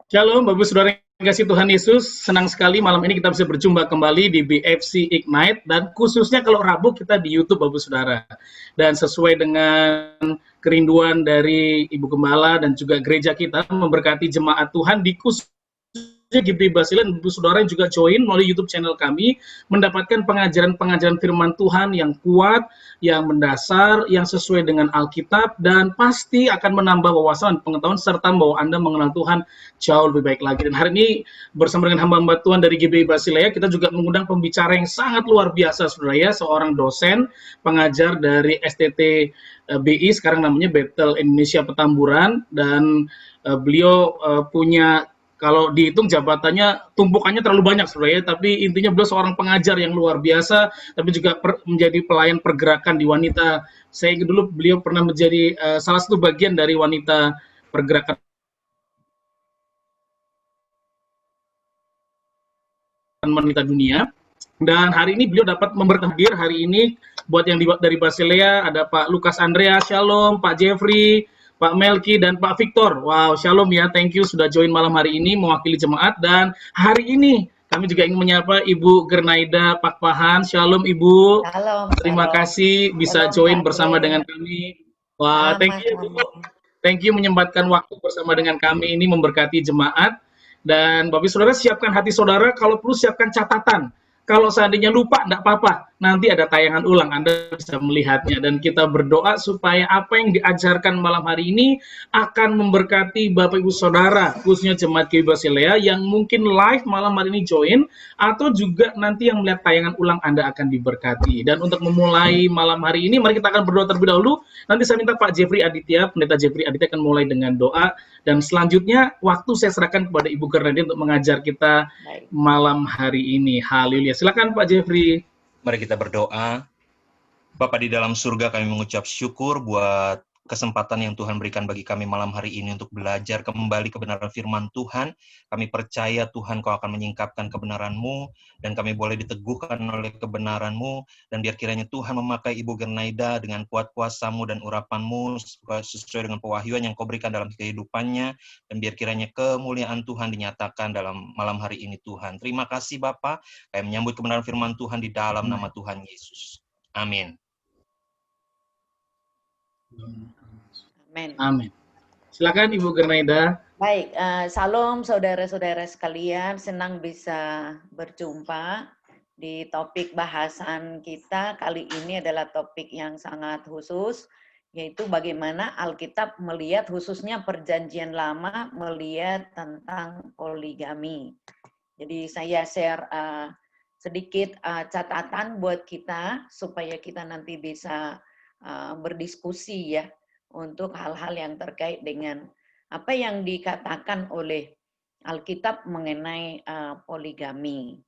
Shalom, Bapak Saudara yang kasih Tuhan Yesus. Senang sekali malam ini kita bisa berjumpa kembali di BFC Ignite dan khususnya kalau Rabu kita di YouTube Bapak Saudara. Dan sesuai dengan kerinduan dari Ibu Gembala dan juga gereja kita memberkati jemaat Tuhan di khusus GBI Basilan, Ibu Saudara yang juga join melalui YouTube channel kami, mendapatkan pengajaran-pengajaran firman Tuhan yang kuat, yang mendasar, yang sesuai dengan Alkitab, dan pasti akan menambah wawasan, pengetahuan, serta membawa Anda mengenal Tuhan jauh lebih baik lagi. Dan hari ini bersama dengan hamba-hamba Tuhan dari GBI Basilea, kita juga mengundang pembicara yang sangat luar biasa, saudara ya, seorang dosen, pengajar dari STT BI, sekarang namanya Bethel Indonesia Petamburan, dan beliau punya, kalau dihitung jabatannya, tumpukannya terlalu banyak sebenarnya, tapi intinya beliau seorang pengajar yang luar biasa, tapi juga menjadi pelayan pergerakan di wanita. Saya ingat dulu beliau pernah menjadi salah satu bagian dari wanita pergerakan wanita dunia. Dan hari ini beliau dapat memberhadir hari ini buat yang dari Basilea ada Pak Lukas Andrea, Shalom, Pak Jeffrey, Pak Melki dan Pak Victor. Wow, Shalom ya, thank you sudah join malam hari ini mewakili jemaat. Dan hari ini kami juga ingin menyapa Ibu Gernaida Pakpahan. Shalom Ibu. Shalom, Terima shalom. kasih bisa Shalom, join Pak bersama Ade. dengan kami. Wah, thank you Ibu. Sama-sama. Thank you menyempatkan waktu bersama dengan kami ini memberkati jemaat. Dan Bapak Saudara siapkan hati saudara, kalau perlu siapkan catatan. Kalau seandainya lupa, enggak apa-apa. Nanti ada tayangan ulang, Anda bisa melihatnya. Dan kita berdoa supaya apa yang diajarkan malam hari ini akan memberkati Bapak Ibu Saudara, khususnya Jemaat GBI Basilea yang mungkin live malam hari ini join, atau juga nanti yang melihat tayangan ulang Anda akan diberkati. Dan untuk memulai malam hari ini, mari kita akan berdoa terlebih dahulu. Nanti saya minta Pak Jeffrey Aditya, Pendeta Jeffrey Aditya akan mulai dengan doa. Dan selanjutnya, waktu saya serahkan kepada Ibu Gernaida untuk mengajar kita malam hari ini. Haleluya. Silakan Pak Jeffrey. Mari kita berdoa. Bapa di dalam surga, kami mengucap syukur buat kesempatan yang Tuhan berikan bagi kami malam hari ini untuk belajar kembali kebenaran firman Tuhan. Kami percaya Tuhan Kau akan menyingkapkan kebenaran-Mu, dan kami boleh diteguhkan oleh kebenaran-Mu, dan biar kiranya Tuhan memakai Ibu Gernaida dengan kuat kuasa-Mu dan urapan-Mu, sesuai dengan pewahyuan yang Kau berikan dalam kehidupannya, dan biar kiranya kemuliaan Tuhan dinyatakan dalam malam hari ini Tuhan. Terima kasih Bapa, kami menyambut kebenaran firman Tuhan di dalam nama Tuhan Yesus. Amin. Amin. Amin. Silakan Ibu Gernaida. Baik, salam saudara-saudara sekalian. Senang bisa berjumpa di topik bahasan kita kali ini adalah topik yang sangat khusus, yaitu bagaimana Alkitab melihat khususnya Perjanjian Lama melihat tentang poligami. Jadi saya share sedikit catatan buat kita supaya kita nanti bisa berdiskusi ya untuk hal-hal yang terkait dengan apa yang dikatakan oleh Alkitab mengenai poligami.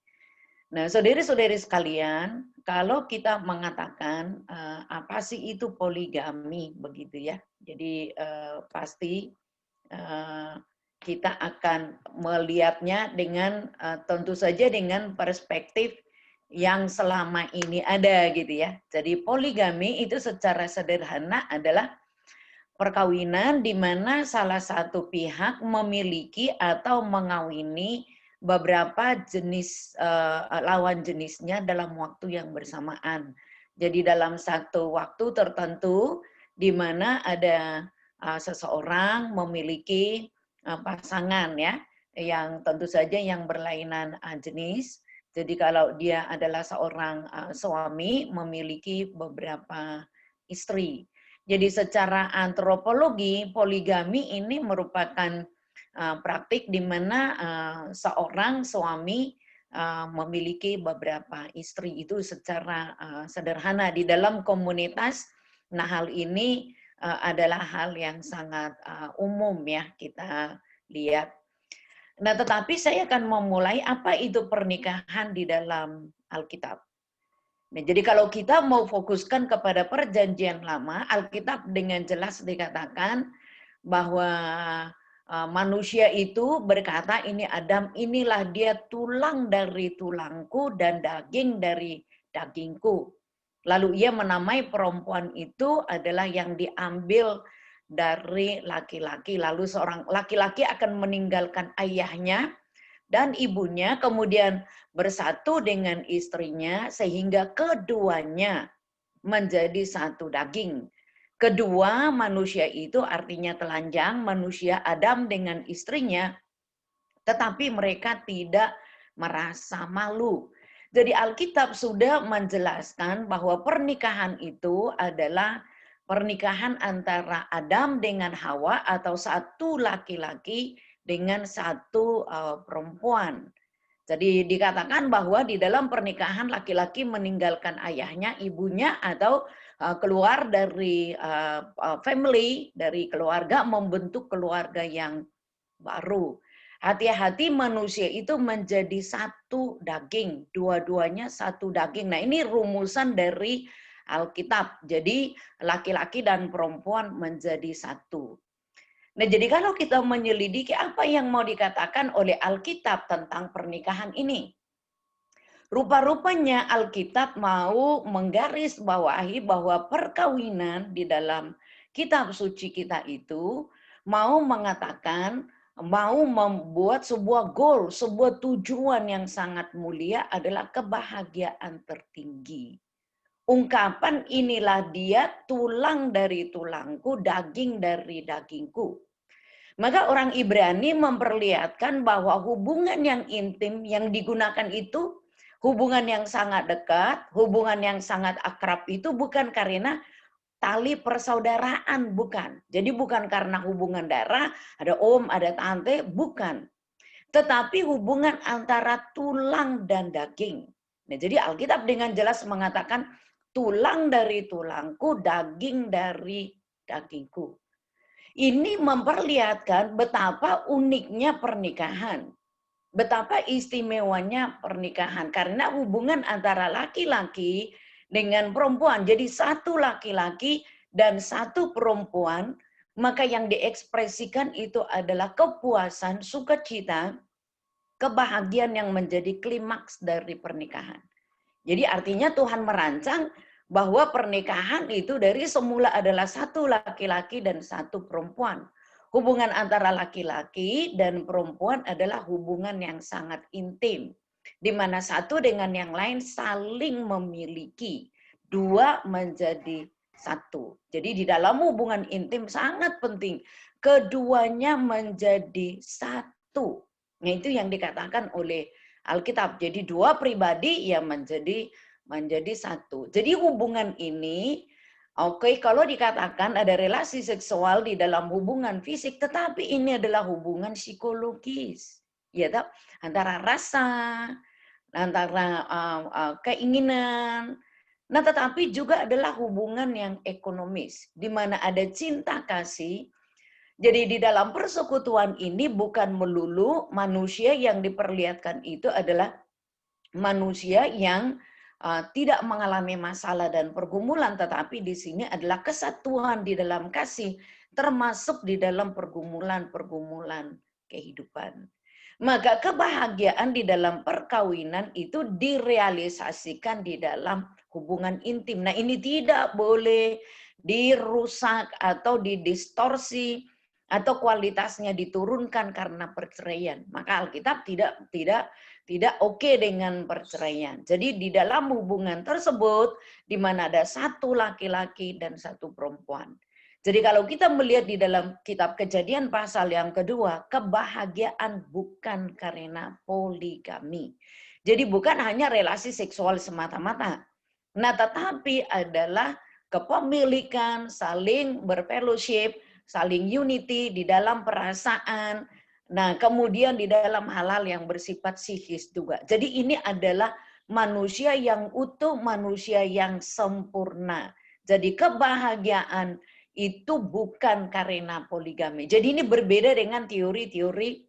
Nah, saudari-saudari sekalian, kalau kita mengatakan apa sih itu poligami begitu ya. Jadi pasti kita akan melihatnya dengan tentu saja dengan perspektif yang selama ini ada gitu ya. Jadi poligami itu secara sederhana adalah perkawinan di mana salah satu pihak memiliki atau mengawini beberapa jenis lawan jenisnya dalam waktu yang bersamaan. Jadi dalam satu waktu tertentu di mana ada seseorang memiliki pasangan ya yang tentu saja yang berlainan jenis. Jadi kalau dia adalah seorang suami memiliki beberapa istri. Jadi secara antropologi poligami ini merupakan praktik di mana seorang suami memiliki beberapa istri itu secara sederhana di dalam komunitas. Nah, hal ini adalah hal yang sangat umum ya kita lihat. Nah, tetapi saya akan memulai apa itu pernikahan di dalam Alkitab. Nah, jadi kalau kita mau fokuskan kepada Perjanjian Lama, Alkitab dengan jelas dikatakan bahwa manusia itu berkata, ini Adam, inilah dia tulang dari tulangku dan daging dari dagingku. Lalu ia menamai perempuan itu adalah yang diambil dari laki-laki. Lalu seorang laki-laki akan meninggalkan ayahnya dan ibunya, kemudian bersatu dengan istrinya sehingga keduanya menjadi satu daging. Kedua manusia itu artinya telanjang, manusia Adam dengan istrinya, tetapi mereka tidak merasa malu. Jadi Alkitab sudah menjelaskan bahwa pernikahan itu adalah pernikahan antara Adam dengan Hawa atau satu laki-laki dengan satu perempuan. Jadi dikatakan bahwa di dalam pernikahan laki-laki meninggalkan ayahnya, ibunya, atau keluar dari family, dari keluarga, membentuk keluarga yang baru. Hati-hati manusia itu menjadi satu daging, dua-duanya satu daging. Nah, ini rumusan dari Alkitab. Jadi laki-laki dan perempuan menjadi satu. Nah, jadi kalau kita menyelidiki apa yang mau dikatakan oleh Alkitab tentang pernikahan ini, rupa-rupanya Alkitab mau menggarisbawahi bahwa perkawinan di dalam kitab suci kita itu mau mengatakan, mau membuat sebuah goal, sebuah tujuan yang sangat mulia adalah kebahagiaan tertinggi. Ungkapan inilah dia, tulang dari tulangku, daging dari dagingku. Maka orang Ibrani memperlihatkan bahwa hubungan yang intim yang digunakan itu, hubungan yang sangat dekat, hubungan yang sangat akrab itu bukan karena tali persaudaraan, bukan. Jadi bukan karena hubungan darah, ada om, ada tante, bukan. Tetapi hubungan antara tulang dan daging. Nah, jadi Alkitab dengan jelas mengatakan tulang dari tulangku, daging dari dagingku. Ini memperlihatkan betapa uniknya pernikahan. Betapa istimewanya pernikahan. Karena hubungan antara laki-laki dengan perempuan. Jadi satu laki-laki dan satu perempuan, maka yang diekspresikan itu adalah kepuasan, sukacita, kebahagiaan yang menjadi klimaks dari pernikahan. Jadi artinya Tuhan merancang bahwa pernikahan itu dari semula adalah satu laki-laki dan satu perempuan. Hubungan antara laki-laki dan perempuan adalah hubungan yang sangat intim, di mana satu dengan yang lain saling memiliki, dua menjadi satu. Jadi di dalam hubungan intim sangat penting, keduanya menjadi satu. Nah, itu yang dikatakan oleh Alkitab. Jadi dua pribadi yang menjadi satu. Jadi hubungan ini, oke, kalau dikatakan ada relasi seksual di dalam hubungan fisik, tetapi ini adalah hubungan psikologis, ya tak? Antara rasa, antara keinginan. Nah, tetapi juga adalah hubungan yang ekonomis, di mana ada cinta kasih. Jadi di dalam persekutuan ini bukan melulu manusia yang diperlihatkan itu adalah manusia yang tidak mengalami masalah dan pergumulan, tetapi di sini adalah kesatuan di dalam kasih, termasuk di dalam pergumulan-pergumulan kehidupan. Maka kebahagiaan di dalam perkawinan itu direalisasikan di dalam hubungan intim. Nah, ini tidak boleh dirusak atau didistorsi atau kualitasnya diturunkan karena perceraian. Maka Alkitab tidak oke dengan perceraian. Jadi di dalam hubungan tersebut, di mana ada satu laki-laki dan satu perempuan. Jadi kalau kita melihat di dalam kitab Kejadian pasal yang kedua, kebahagiaan bukan karena poligami. Jadi bukan hanya relasi seksual semata-mata. Nah, tetapi adalah kepemilikan, saling berfellowship, saling unity di dalam perasaan. Nah, kemudian di dalam hal-hal yang bersifat psikis juga. Jadi ini adalah manusia yang utuh, manusia yang sempurna. Jadi kebahagiaan itu bukan karena poligami. Jadi ini berbeda dengan teori-teori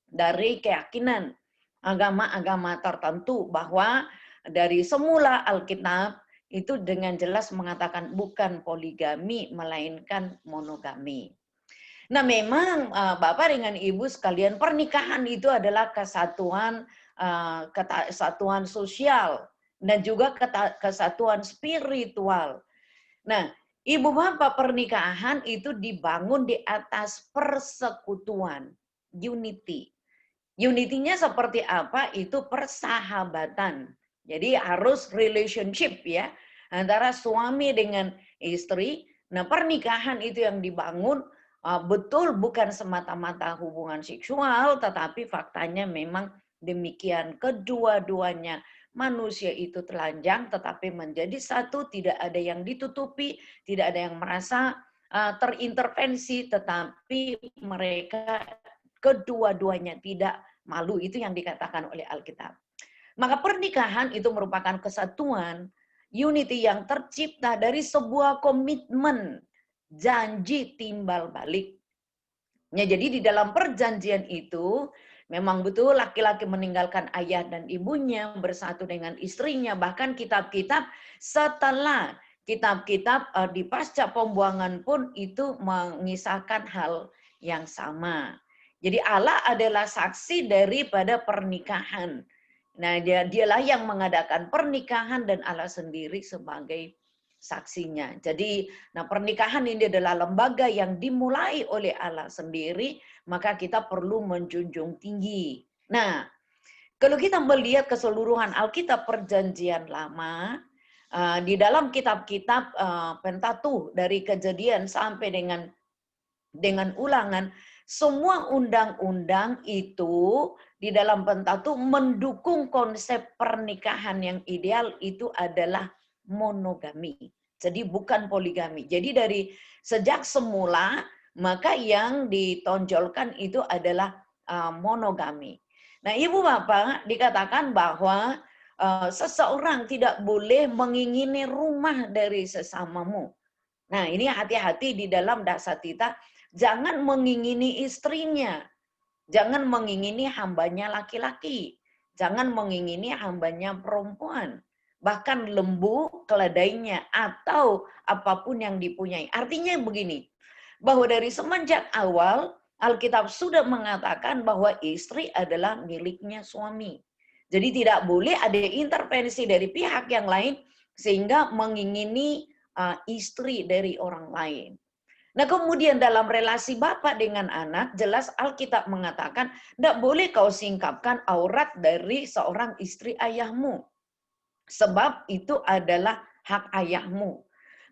dari keyakinan agama-agama tertentu bahwa dari semula Alkitab itu dengan jelas mengatakan bukan poligami melainkan monogami. Nah, memang Bapak dengan Ibu sekalian, pernikahan itu adalah kesatuan sosial dan juga kesatuan spiritual. Nah, Ibu bapak, pernikahan itu dibangun di atas persekutuan, unity. Unity-nya seperti apa? Itu persahabatan. Jadi harus relationship ya, antara suami dengan istri. Nah, pernikahan itu yang dibangun betul bukan semata-mata hubungan seksual, tetapi faktanya memang demikian. Kedua-duanya manusia itu telanjang tetapi menjadi satu, tidak ada yang ditutupi, tidak ada yang merasa terintervensi, tetapi mereka kedua-duanya tidak malu. Itu yang dikatakan oleh Alkitab. Maka pernikahan itu merupakan kesatuan, unity yang tercipta dari sebuah komitmen, janji timbal balik. Ya, jadi di dalam perjanjian itu, memang betul laki-laki meninggalkan ayah dan ibunya, bersatu dengan istrinya. Bahkan kitab-kitab setelah kitab-kitab di pasca pembuangan pun itu mengisahkan hal yang sama. Jadi Allah adalah saksi daripada pernikahan. Nah, dialah yang mengadakan pernikahan dan Allah sendiri sebagai saksinya. Jadi, nah pernikahan ini adalah lembaga yang dimulai oleh Allah sendiri, maka kita perlu menjunjung tinggi. Nah, kalau kita melihat keseluruhan Alkitab Perjanjian Lama, di dalam kitab-kitab Pentateuch dari Kejadian sampai dengan Ulangan, semua undang-undang itu di dalam Pentateuch mendukung konsep pernikahan yang ideal itu adalah monogami. Jadi bukan poligami. Jadi dari sejak semula maka yang ditonjolkan itu adalah monogami. Nah, Ibu Bapak, dikatakan bahwa seseorang tidak boleh mengingini rumah dari sesamamu. Nah, ini hati-hati di dalam Daksatita, jangan mengingini istrinya, jangan mengingini hambanya laki-laki, jangan mengingini hambanya perempuan, bahkan lembu keledainya atau apapun yang dipunyai. Artinya begini, bahwa dari semenjak awal Alkitab sudah mengatakan bahwa istri adalah miliknya suami. Jadi tidak boleh ada intervensi dari pihak yang lain sehingga mengingini istri dari orang lain. Nah, kemudian dalam relasi bapak dengan anak, jelas Alkitab mengatakan, tidak boleh kau singkapkan aurat dari seorang istri ayahmu. Sebab itu adalah hak ayahmu.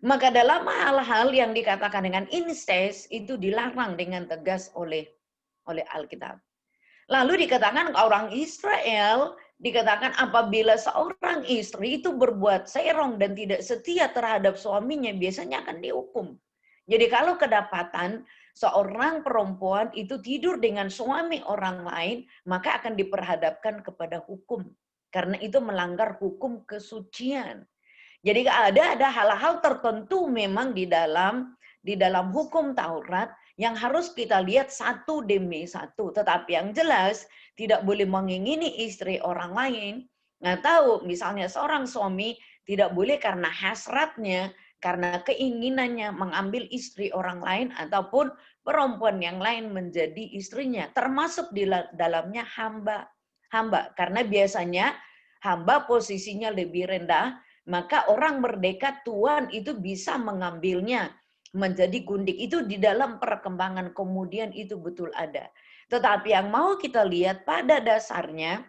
Maka dalam hal-hal yang dikatakan dengan incest, itu dilarang dengan tegas oleh Alkitab. Lalu dikatakan orang Israel, dikatakan apabila seorang istri itu berbuat serong dan tidak setia terhadap suaminya, biasanya akan dihukum. Jadi kalau kedapatan seorang perempuan itu tidur dengan suami orang lain, maka akan diperhadapkan kepada hukum. Karena itu melanggar hukum kesucian. Jadi ada hal-hal tertentu memang di dalam hukum Taurat yang harus kita lihat satu demi satu. Tetapi yang jelas tidak boleh mengingini istri orang lain. Nah, tahu misalnya seorang suami tidak boleh karena hasratnya, karena keinginannya mengambil istri orang lain ataupun perempuan yang lain menjadi istrinya. Termasuk di dalamnya hamba. Karena biasanya hamba posisinya lebih rendah, maka orang merdeka Tuhan itu bisa mengambilnya menjadi gundik. Itu di dalam perkembangan kemudian itu betul ada. Tetapi yang mau kita lihat pada dasarnya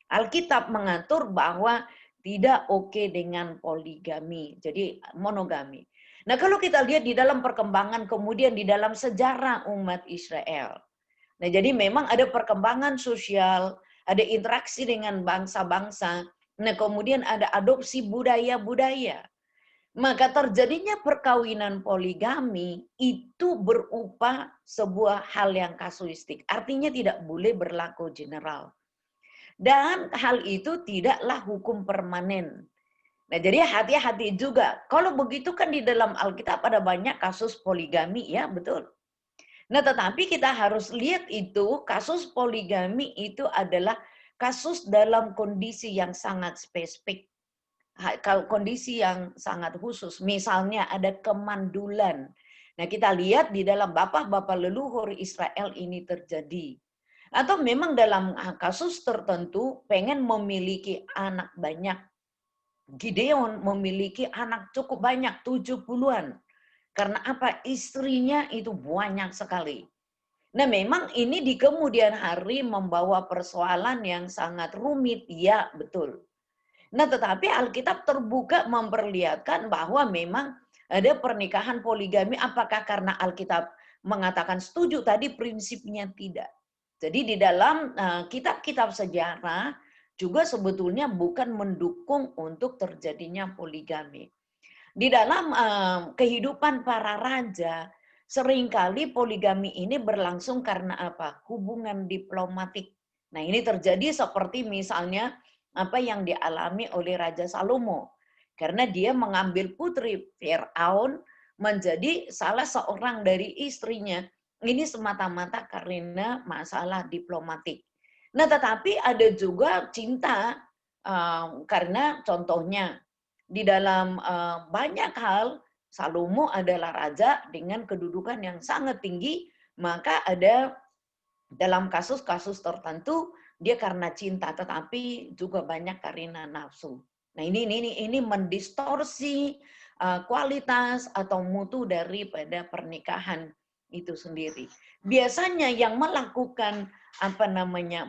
Alkitab mengatur bahwa tidak oke dengan poligami, jadi monogami. Nah, kalau kita lihat di dalam perkembangan kemudian di dalam sejarah umat Israel. Nah, jadi memang ada perkembangan sosial, ada interaksi dengan bangsa-bangsa. Nah, kemudian ada adopsi budaya-budaya. Maka terjadinya perkawinan poligami itu berupa sebuah hal yang kasuistik. Artinya tidak boleh berlaku general. Dan hal itu tidaklah hukum permanen. Nah, jadi hati-hati juga. Kalau begitu kan di dalam Alkitab ada banyak kasus poligami, ya betul. Nah, tetapi kita harus lihat itu, kasus poligami itu adalah kasus dalam kondisi yang sangat spesifik. Kondisi yang sangat khusus. Misalnya ada kemandulan. Nah, kita lihat di dalam bapak-bapak leluhur Israel ini terjadi. Atau memang dalam kasus tertentu pengen memiliki anak banyak. Gideon memiliki anak cukup banyak, 70-an. Karena apa? Istrinya itu banyak sekali. Nah, memang ini di kemudian hari membawa persoalan yang sangat rumit. Ya, betul. Nah, tetapi Alkitab terbuka memperlihatkan bahwa memang ada pernikahan poligami. Apakah karena Alkitab mengatakan setuju? Tadi prinsipnya tidak. Jadi di dalam kitab-kitab sejarah juga sebetulnya bukan mendukung untuk terjadinya poligami. Di dalam kehidupan para raja, seringkali poligami ini berlangsung karena apa? Hubungan diplomatik. Nah, ini terjadi seperti misalnya apa yang dialami oleh Raja Salomo. Karena dia mengambil putri Firaun menjadi salah seorang dari istrinya. Ini semata-mata karena masalah diplomatik. Nah, tetapi ada juga cinta karena contohnya di dalam banyak hal, Salomo adalah raja dengan kedudukan yang sangat tinggi, maka ada dalam kasus-kasus tertentu dia karena cinta, tetapi juga banyak karena nafsu. Nah, ini mendistorsi kualitas atau mutu daripada pernikahan itu sendiri. Biasanya yang melakukan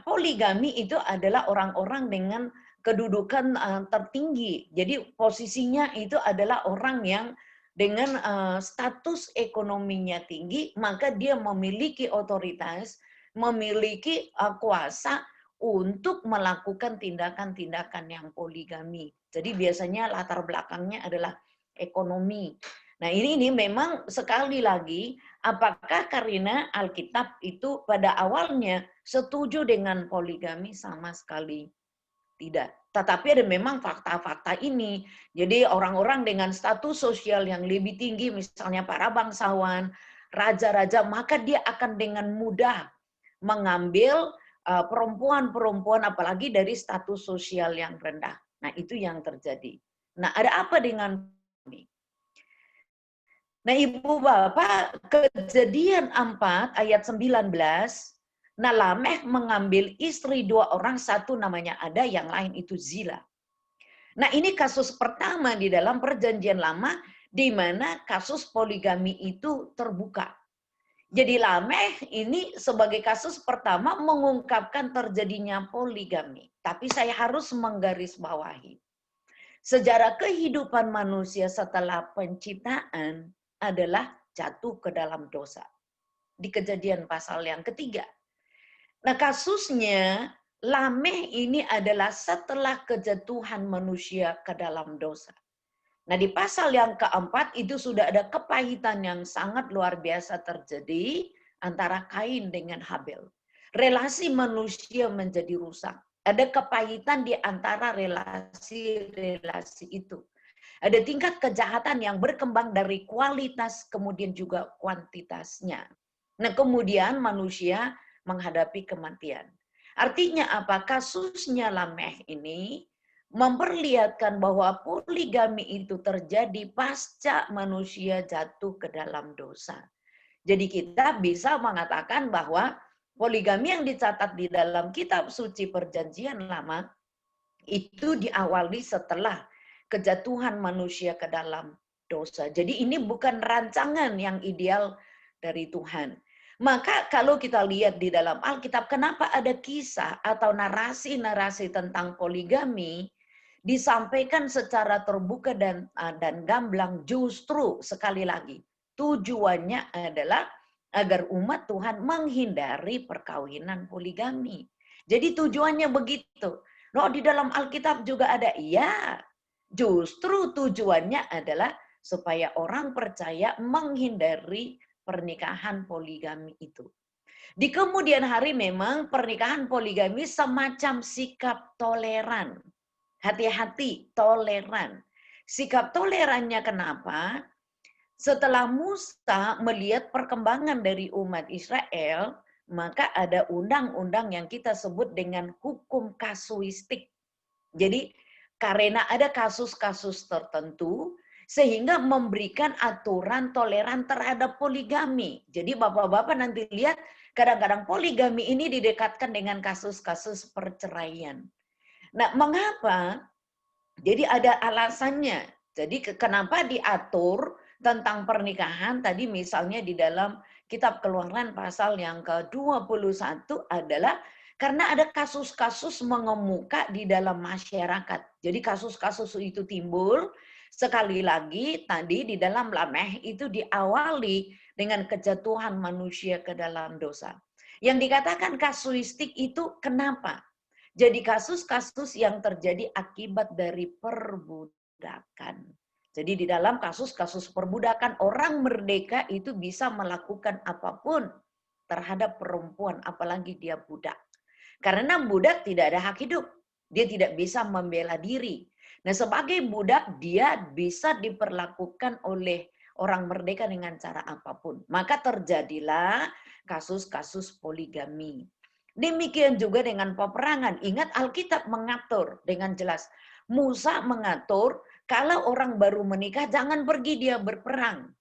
poligami itu adalah orang-orang dengan kedudukan tertinggi. Jadi posisinya itu adalah orang yang dengan status ekonominya tinggi, maka dia memiliki otoritas, memiliki kuasa untuk melakukan tindakan-tindakan yang poligami. Jadi biasanya latar belakangnya adalah ekonomi. Nah, ini memang sekali lagi, apakah karena Alkitab itu pada awalnya setuju dengan poligami? Sama sekali tidak. Tetapi ada memang fakta-fakta ini. Jadi orang-orang dengan status sosial yang lebih tinggi, misalnya para bangsawan, raja-raja, maka dia akan dengan mudah mengambil perempuan-perempuan apalagi dari status sosial yang rendah. Nah, itu yang terjadi. Nah, ada apa dengan ini? Nah, Ibu Bapak, Kejadian 4 ayat 19, nah Lameh mengambil istri 2 orang, satu namanya Ada, yang lain itu Zila. Nah, ini kasus pertama di dalam Perjanjian Lama di mana kasus poligami itu terbuka. Jadi Lameh ini sebagai kasus pertama mengungkapkan terjadinya poligami. Tapi saya harus menggarisbawahi. Sejarah kehidupan manusia setelah penciptaan adalah jatuh ke dalam dosa. Di Kejadian pasal yang ketiga. Nah, kasusnya Lameh ini adalah setelah kejatuhan manusia ke dalam dosa. Nah, di pasal yang keempat itu sudah ada kepahitan yang sangat luar biasa terjadi antara Kain dengan Habel. Relasi manusia menjadi rusak. Ada kepahitan di antara relasi-relasi itu. Ada tingkat kejahatan yang berkembang dari kualitas kemudian juga kuantitasnya. Nah, kemudian manusia menghadapi kematian. Artinya apa? Kasusnya Lameh ini memperlihatkan bahwa poligami itu terjadi pasca manusia jatuh ke dalam dosa. Jadi kita bisa mengatakan bahwa poligami yang dicatat di dalam kitab suci Perjanjian Lama itu diawali setelah kejatuhan manusia ke dalam dosa. Jadi ini bukan rancangan yang ideal dari Tuhan. Maka kalau kita lihat di dalam Alkitab, kenapa ada kisah atau narasi-narasi tentang poligami disampaikan secara terbuka dan gamblang, justru sekali lagi tujuannya adalah agar umat Tuhan menghindari perkawinan poligami. Jadi tujuannya begitu. No, di dalam Alkitab juga ada, ya, justru tujuannya adalah supaya orang percaya menghindari pernikahan poligami itu. Di kemudian hari memang pernikahan poligami semacam sikap toleran. Hati-hati, toleran. Sikap tolerannya kenapa? Setelah Musa melihat perkembangan dari umat Israel, maka ada undang-undang yang kita sebut dengan hukum kasuistik. Jadi karena ada kasus-kasus tertentu, sehingga memberikan aturan toleran terhadap poligami. Jadi bapak-bapak nanti lihat, kadang-kadang poligami ini didekatkan dengan kasus-kasus perceraian. Nah, mengapa? Jadi ada alasannya. Jadi kenapa diatur tentang pernikahan tadi misalnya di dalam Kitab Keluaran pasal yang ke-21 adalah karena ada kasus-kasus mengemuka di dalam masyarakat. Jadi kasus-kasus itu timbul, sekali lagi tadi di dalam Lameh itu diawali dengan kejatuhan manusia ke dalam dosa. Yang dikatakan kasuistik itu kenapa? Jadi kasus-kasus yang terjadi akibat dari perbudakan. Jadi di dalam kasus-kasus perbudakan, orang merdeka itu bisa melakukan apapun terhadap perempuan, apalagi dia budak. Karena budak tidak ada hak hidup. Dia tidak bisa membela diri. Nah, sebagai budak, dia bisa diperlakukan oleh orang merdeka dengan cara apapun. Maka terjadilah kasus-kasus poligami. Demikian juga dengan peperangan. Ingat Alkitab mengatur dengan jelas. Musa mengatur kalau orang baru menikah jangan pergi dia berperang.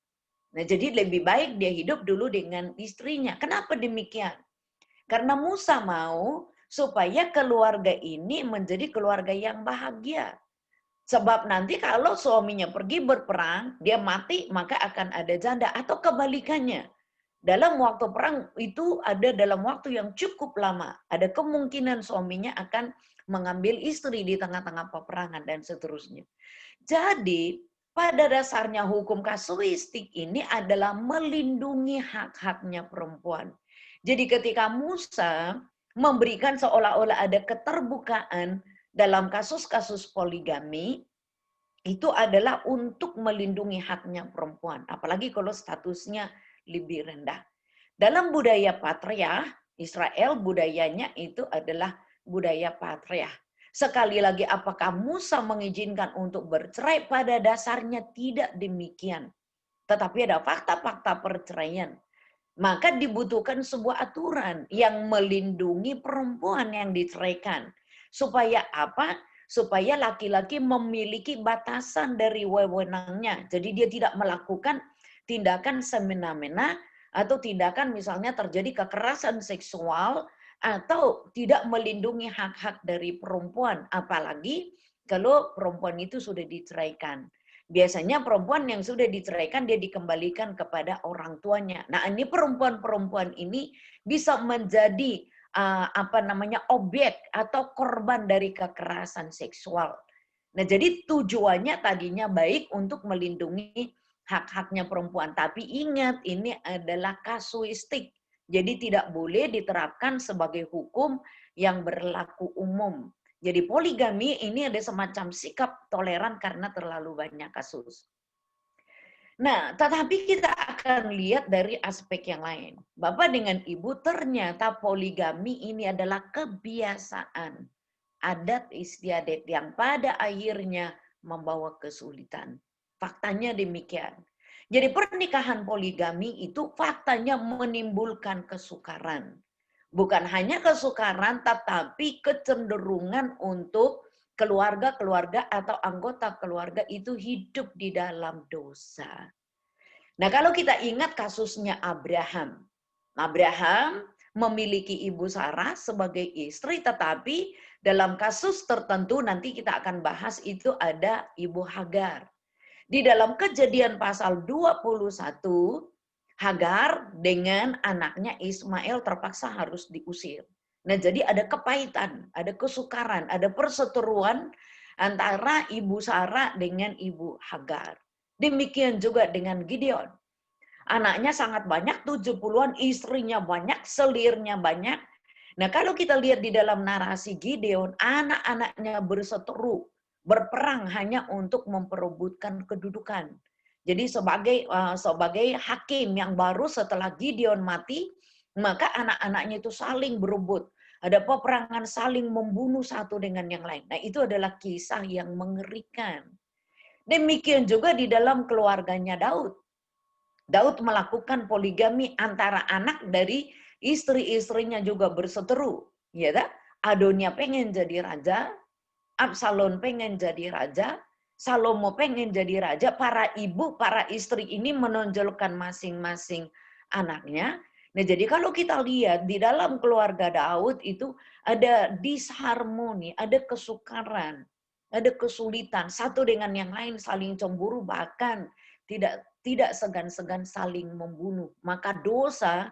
Nah, jadi lebih baik dia hidup dulu dengan istrinya. Kenapa demikian? Karena Musa mau supaya keluarga ini menjadi keluarga yang bahagia. Sebab nanti kalau suaminya pergi berperang, dia mati, maka akan ada janda. Atau kebalikannya. Dalam waktu perang itu ada dalam waktu yang cukup lama. Ada kemungkinan suaminya akan mengambil istri di tengah-tengah peperangan dan seterusnya. Jadi pada dasarnya hukum kasuistik ini adalah melindungi hak-haknya perempuan. Jadi ketika Musa memberikan seolah-olah ada keterbukaan dalam kasus-kasus poligami, itu adalah untuk melindungi haknya perempuan. Apalagi kalau statusnya lebih rendah. Dalam budaya patriarh, Israel budayanya itu adalah budaya patriarh. Sekali lagi, apakah Musa mengizinkan untuk bercerai? Pada dasarnya tidak demikian. Tetapi ada fakta-fakta perceraian. Maka dibutuhkan sebuah aturan yang melindungi perempuan yang diceraikan. Supaya apa? Supaya laki-laki memiliki batasan dari wewenangnya. Jadi dia tidak melakukan tindakan semena-mena atau tindakan misalnya terjadi kekerasan seksual atau tidak melindungi hak-hak dari perempuan, apalagi kalau perempuan itu sudah diceraikan. Biasanya perempuan yang sudah diceraikan dia dikembalikan kepada orang tuanya. Nah, ini perempuan-perempuan ini bisa menjadi objek atau korban dari kekerasan seksual. Nah, jadi tujuannya tadinya baik untuk melindungi hak-haknya perempuan, tapi ingat ini adalah kasuistik. Jadi tidak boleh diterapkan sebagai hukum yang berlaku umum. Jadi poligami ini ada semacam sikap toleran karena terlalu banyak kasus. Nah, tetapi kita akan lihat dari aspek yang lain. Bapak dengan Ibu, ternyata poligami ini adalah kebiasaan. Adat istiadat yang pada akhirnya membawa kesulitan. Faktanya demikian. Jadi pernikahan poligami itu faktanya menimbulkan kesukaran. Bukan hanya kesukaran, tetapi kecenderungan untuk keluarga-keluarga atau anggota keluarga itu hidup di dalam dosa. Nah, kalau kita ingat kasusnya Abraham. Abraham memiliki Ibu Sarah sebagai istri, tetapi dalam kasus tertentu nanti kita akan bahas itu ada Ibu Hagar. Di dalam Kejadian pasal 21, Hagar dengan anaknya Ismail terpaksa harus diusir. Nah, jadi ada kepahitan, ada kesukaran, ada perseteruan antara Ibu Sarah dengan Ibu Hagar. Demikian juga dengan Gideon. Anaknya sangat banyak, 70-an, istrinya banyak, selirnya banyak. Nah, kalau kita lihat di dalam narasi Gideon, anak-anaknya berseteru, berperang hanya untuk memperebutkan kedudukan. Jadi sebagai hakim yang baru setelah Gideon mati, maka anak-anaknya itu saling berebut. Ada peperangan saling membunuh satu dengan yang lain. Nah, itu adalah kisah yang mengerikan. Demikian juga di dalam keluarganya Daud. Daud melakukan poligami antara anak dari istri-istrinya juga berseteru. Ya, Adonia pengen jadi raja, Absalom pengen jadi raja, Salomo pengen jadi raja, para ibu, para istri ini menonjolkan masing-masing anaknya. Nah, jadi kalau kita lihat di dalam keluarga Daud itu ada disharmoni, ada kesukaran, ada kesulitan, satu dengan yang lain saling cemburu, bahkan tidak segan-segan saling membunuh. Maka dosa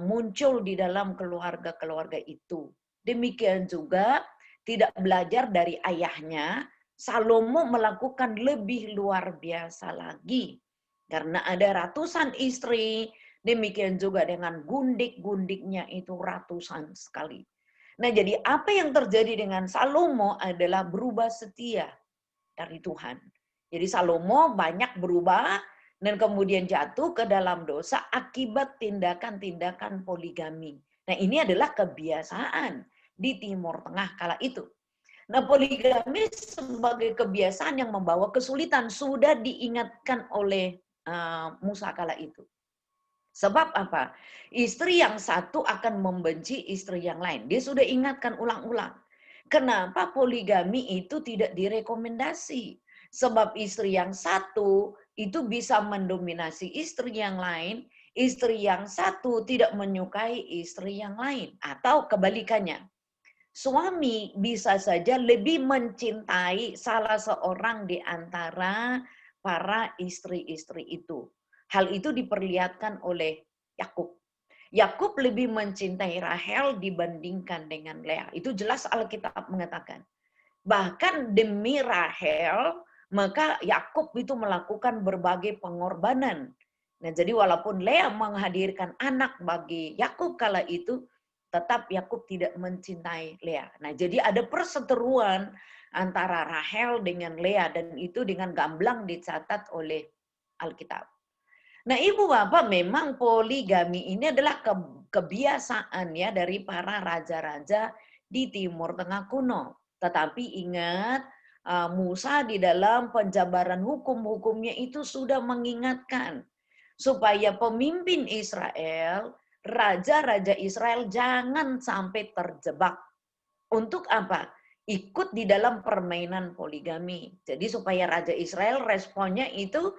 muncul di dalam keluarga-keluarga itu. Demikian juga tidak belajar dari ayahnya, Salomo melakukan lebih luar biasa lagi. Karena ada ratusan istri, demikian juga dengan gundik-gundiknya itu ratusan sekali. Nah, jadi apa yang terjadi dengan Salomo adalah berubah setia dari Tuhan. Jadi Salomo banyak berubah dan kemudian jatuh ke dalam dosa akibat tindakan-tindakan poligami. Nah, ini adalah kebiasaan di Timur Tengah kala itu. Nah, poligami sebagai kebiasaan yang membawa kesulitan sudah diingatkan oleh Musa kala itu. Sebab apa? Istri yang satu akan membenci istri yang lain. Dia sudah ingatkan ulang-ulang. Kenapa poligami itu tidak direkomendasi? Sebab istri yang satu itu bisa mendominasi istri yang lain, istri yang satu tidak menyukai istri yang lain. Atau kebalikannya, suami bisa saja lebih mencintai salah seorang di antara para istri-istri itu. Hal itu diperlihatkan oleh Yakub. Yakub lebih mencintai Rahel dibandingkan dengan Lea. Itu jelas Alkitab mengatakan. Bahkan demi Rahel, maka Yakub itu melakukan berbagai pengorbanan. Nah, jadi walaupun Lea menghadirkan anak bagi Yakub kala itu, tetap Yakub tidak mencintai Lea. Nah, jadi ada perseteruan antara Rahel dengan Lea dan itu dengan gamblang dicatat oleh Alkitab. Nah, Ibu Bapak, memang poligami ini adalah kebiasaan ya dari para raja-raja di Timur Tengah kuno. Tetapi ingat, Musa di dalam penjabaran hukum-hukumnya itu sudah mengingatkan supaya pemimpin Israel, raja-raja Israel jangan sampai terjebak. Untuk apa? Ikut di dalam permainan poligami. Jadi supaya raja Israel responnya itu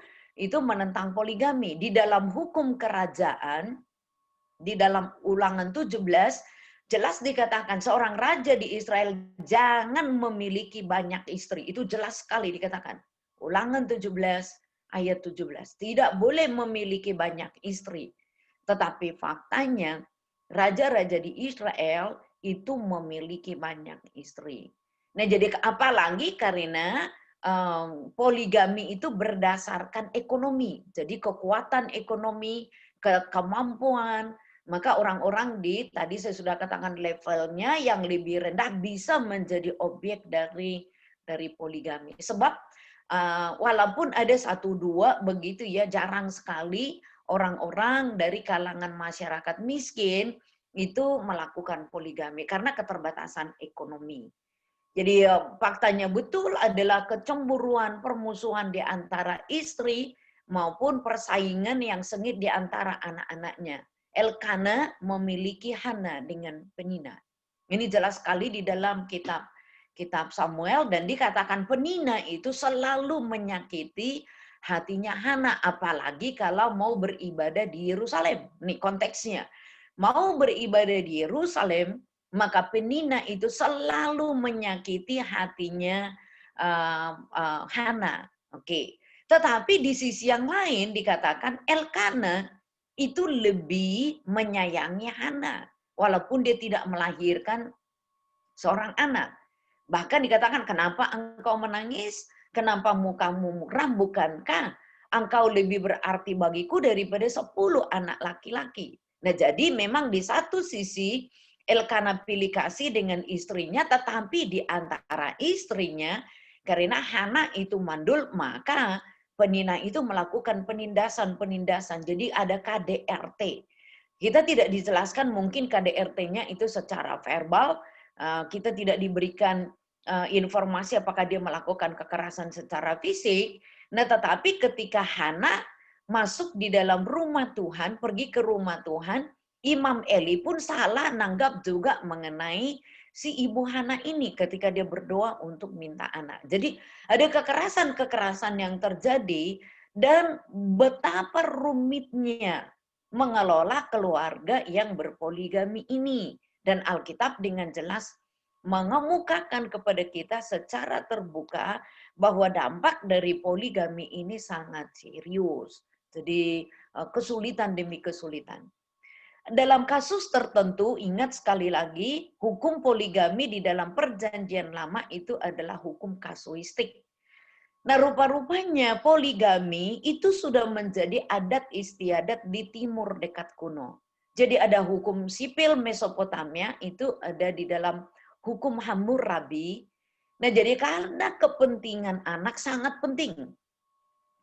menentang poligami. Di dalam hukum kerajaan, di dalam Ulangan 17, jelas dikatakan seorang raja di Israel jangan memiliki banyak istri. Itu jelas sekali dikatakan. Ulangan 17 ayat 17. Tidak boleh memiliki banyak istri. Tetapi faktanya, raja-raja di Israel itu memiliki banyak istri. Nah, jadi apalagi karena poligami itu berdasarkan ekonomi. Jadi kekuatan ekonomi, kemampuan, maka orang-orang tadi saya sudah katakan levelnya yang lebih rendah bisa menjadi objek dari poligami. Sebab walaupun ada 1-2 begitu ya, jarang sekali orang-orang dari kalangan masyarakat miskin itu melakukan poligami karena keterbatasan ekonomi. Jadi faktanya betul adalah kecemburuan, permusuhan di antara istri maupun persaingan yang sengit di antara anak-anaknya. Elkana memiliki Hana dengan Penina. Ini jelas sekali di dalam kitab Samuel dan dikatakan Penina itu selalu menyakiti hatinya Hana, apalagi kalau mau beribadah di Yerusalem. Nih konteksnya. Mau beribadah di Yerusalem, maka Penina itu selalu menyakiti hatinya Hana. Oke. Tetapi di sisi yang lain dikatakan Elkana itu lebih menyayangi Hana. Walaupun dia tidak melahirkan seorang anak. Bahkan dikatakan, kenapa engkau menangis? Kenapa mukamu muram? Bukankah engkau lebih berarti bagiku daripada 10 anak laki-laki? Nah, jadi memang di satu sisi Elkana pilih kasih dengan istrinya, tetapi di antara istrinya, karena Hana itu mandul, maka Penina itu melakukan penindasan. Jadi ada KDRT. Kita tidak dijelaskan mungkin KDRT-nya itu secara verbal, kita tidak diberikan informasi apakah dia melakukan kekerasan secara fisik. Nah, tetapi ketika Hana masuk di dalam rumah Tuhan, pergi ke rumah Tuhan, Imam Eli pun salah nanggap juga mengenai si ibu Hana ini ketika dia berdoa untuk minta anak. Jadi ada kekerasan-kekerasan yang terjadi dan betapa rumitnya mengelola keluarga yang berpoligami ini. Dan Alkitab dengan jelas mengemukakan kepada kita secara terbuka bahwa dampak dari poligami ini sangat serius. Jadi kesulitan demi kesulitan. Dalam kasus tertentu, ingat sekali lagi, hukum poligami di dalam Perjanjian Lama itu adalah hukum kasuistik. Nah, rupa-rupanya poligami itu sudah menjadi adat istiadat di timur dekat kuno. Jadi ada hukum sipil Mesopotamia, itu ada di dalam hukum Hammurabi. Nah, jadi karena kepentingan anak sangat penting.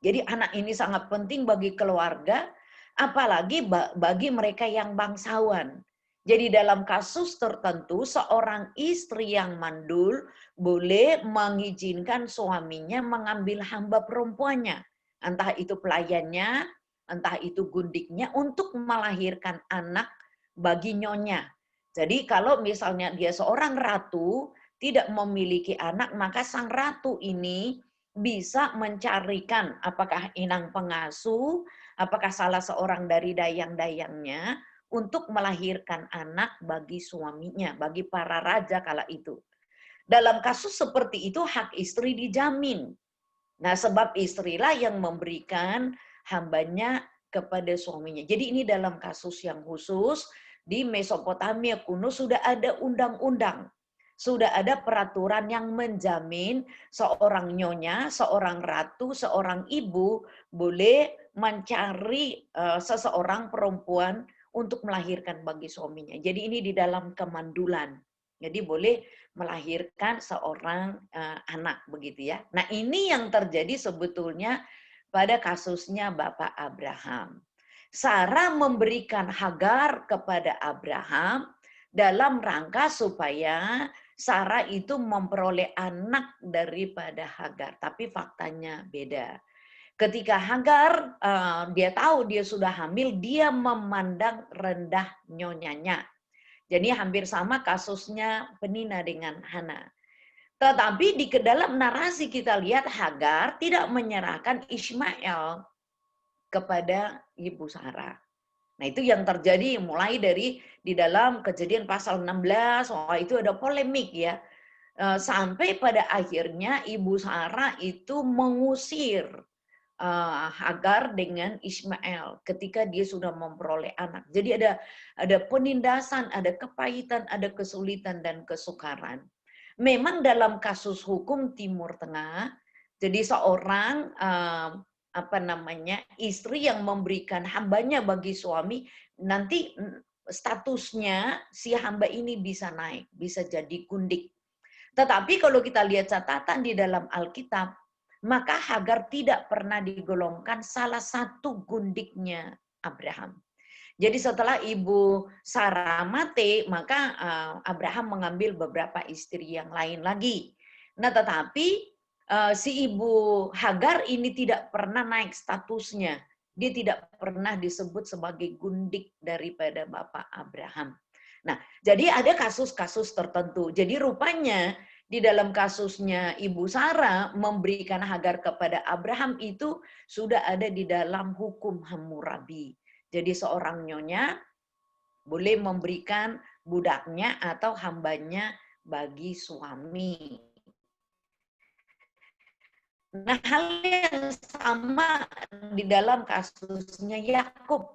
Jadi anak ini sangat penting bagi keluarga, apalagi bagi mereka yang bangsawan. Jadi dalam kasus tertentu, seorang istri yang mandul boleh mengizinkan suaminya mengambil hamba perempuannya. Entah itu pelayannya, entah itu gundiknya, untuk melahirkan anak bagi nyonya. Jadi kalau misalnya dia seorang ratu, tidak memiliki anak, maka sang ratu ini bisa mencarikan apakah inang pengasuh, apakah salah seorang dari dayang-dayangnya, untuk melahirkan anak bagi suaminya, bagi para raja kala itu. Dalam kasus seperti itu, hak istri dijamin. Nah, sebab istrilah yang memberikan hambanya kepada suaminya. Jadi ini dalam kasus yang khusus, di Mesopotamia kuno sudah ada undang-undang. Sudah ada peraturan yang menjamin seorang nyonya, seorang ratu, seorang ibu boleh mencari seseorang perempuan untuk melahirkan bagi suaminya. Jadi ini di dalam kemandulan. Jadi boleh melahirkan seorang anak begitu ya. Nah, ini yang terjadi sebetulnya pada kasusnya Bapak Abraham. Sarah memberikan Hagar kepada Abraham dalam rangka supaya Sarah itu memperoleh anak daripada Hagar, tapi faktanya beda. Ketika Hagar, dia tahu dia sudah hamil, dia memandang rendah nyonyanya. Jadi hampir sama kasusnya Penina dengan Hana. Tetapi di dalam narasi kita lihat Hagar tidak menyerahkan Ismail kepada ibu Sarah. Nah, itu yang terjadi mulai dari di dalam Kejadian pasal 16, itu ada polemik ya. Sampai pada akhirnya ibu Sarah itu mengusir Hagar dengan Ismail ketika dia sudah memperoleh anak. Jadi ada penindasan, ada kepahitan, ada kesulitan dan kesukaran. Memang dalam kasus hukum Timur Tengah, jadi seorang istri yang memberikan hambanya bagi suami, nanti statusnya si hamba ini bisa naik, bisa jadi gundik. Tetapi kalau kita lihat catatan di dalam Alkitab, maka Hagar tidak pernah digolongkan salah satu gundiknya Abraham. Jadi setelah ibu Sarah mati, maka Abraham mengambil beberapa istri yang lain lagi. Nah, tetapi si ibu Hagar ini tidak pernah naik statusnya. Dia tidak pernah disebut sebagai gundik daripada Bapak Abraham. Nah, jadi ada kasus-kasus tertentu. Jadi rupanya di dalam kasusnya Ibu Sarah memberikan Hagar kepada Abraham itu sudah ada di dalam hukum Hammurabi. Jadi seorang nyonya boleh memberikan budaknya atau hambanya bagi suami. Nah, hal yang sama di dalam kasusnya Yakub.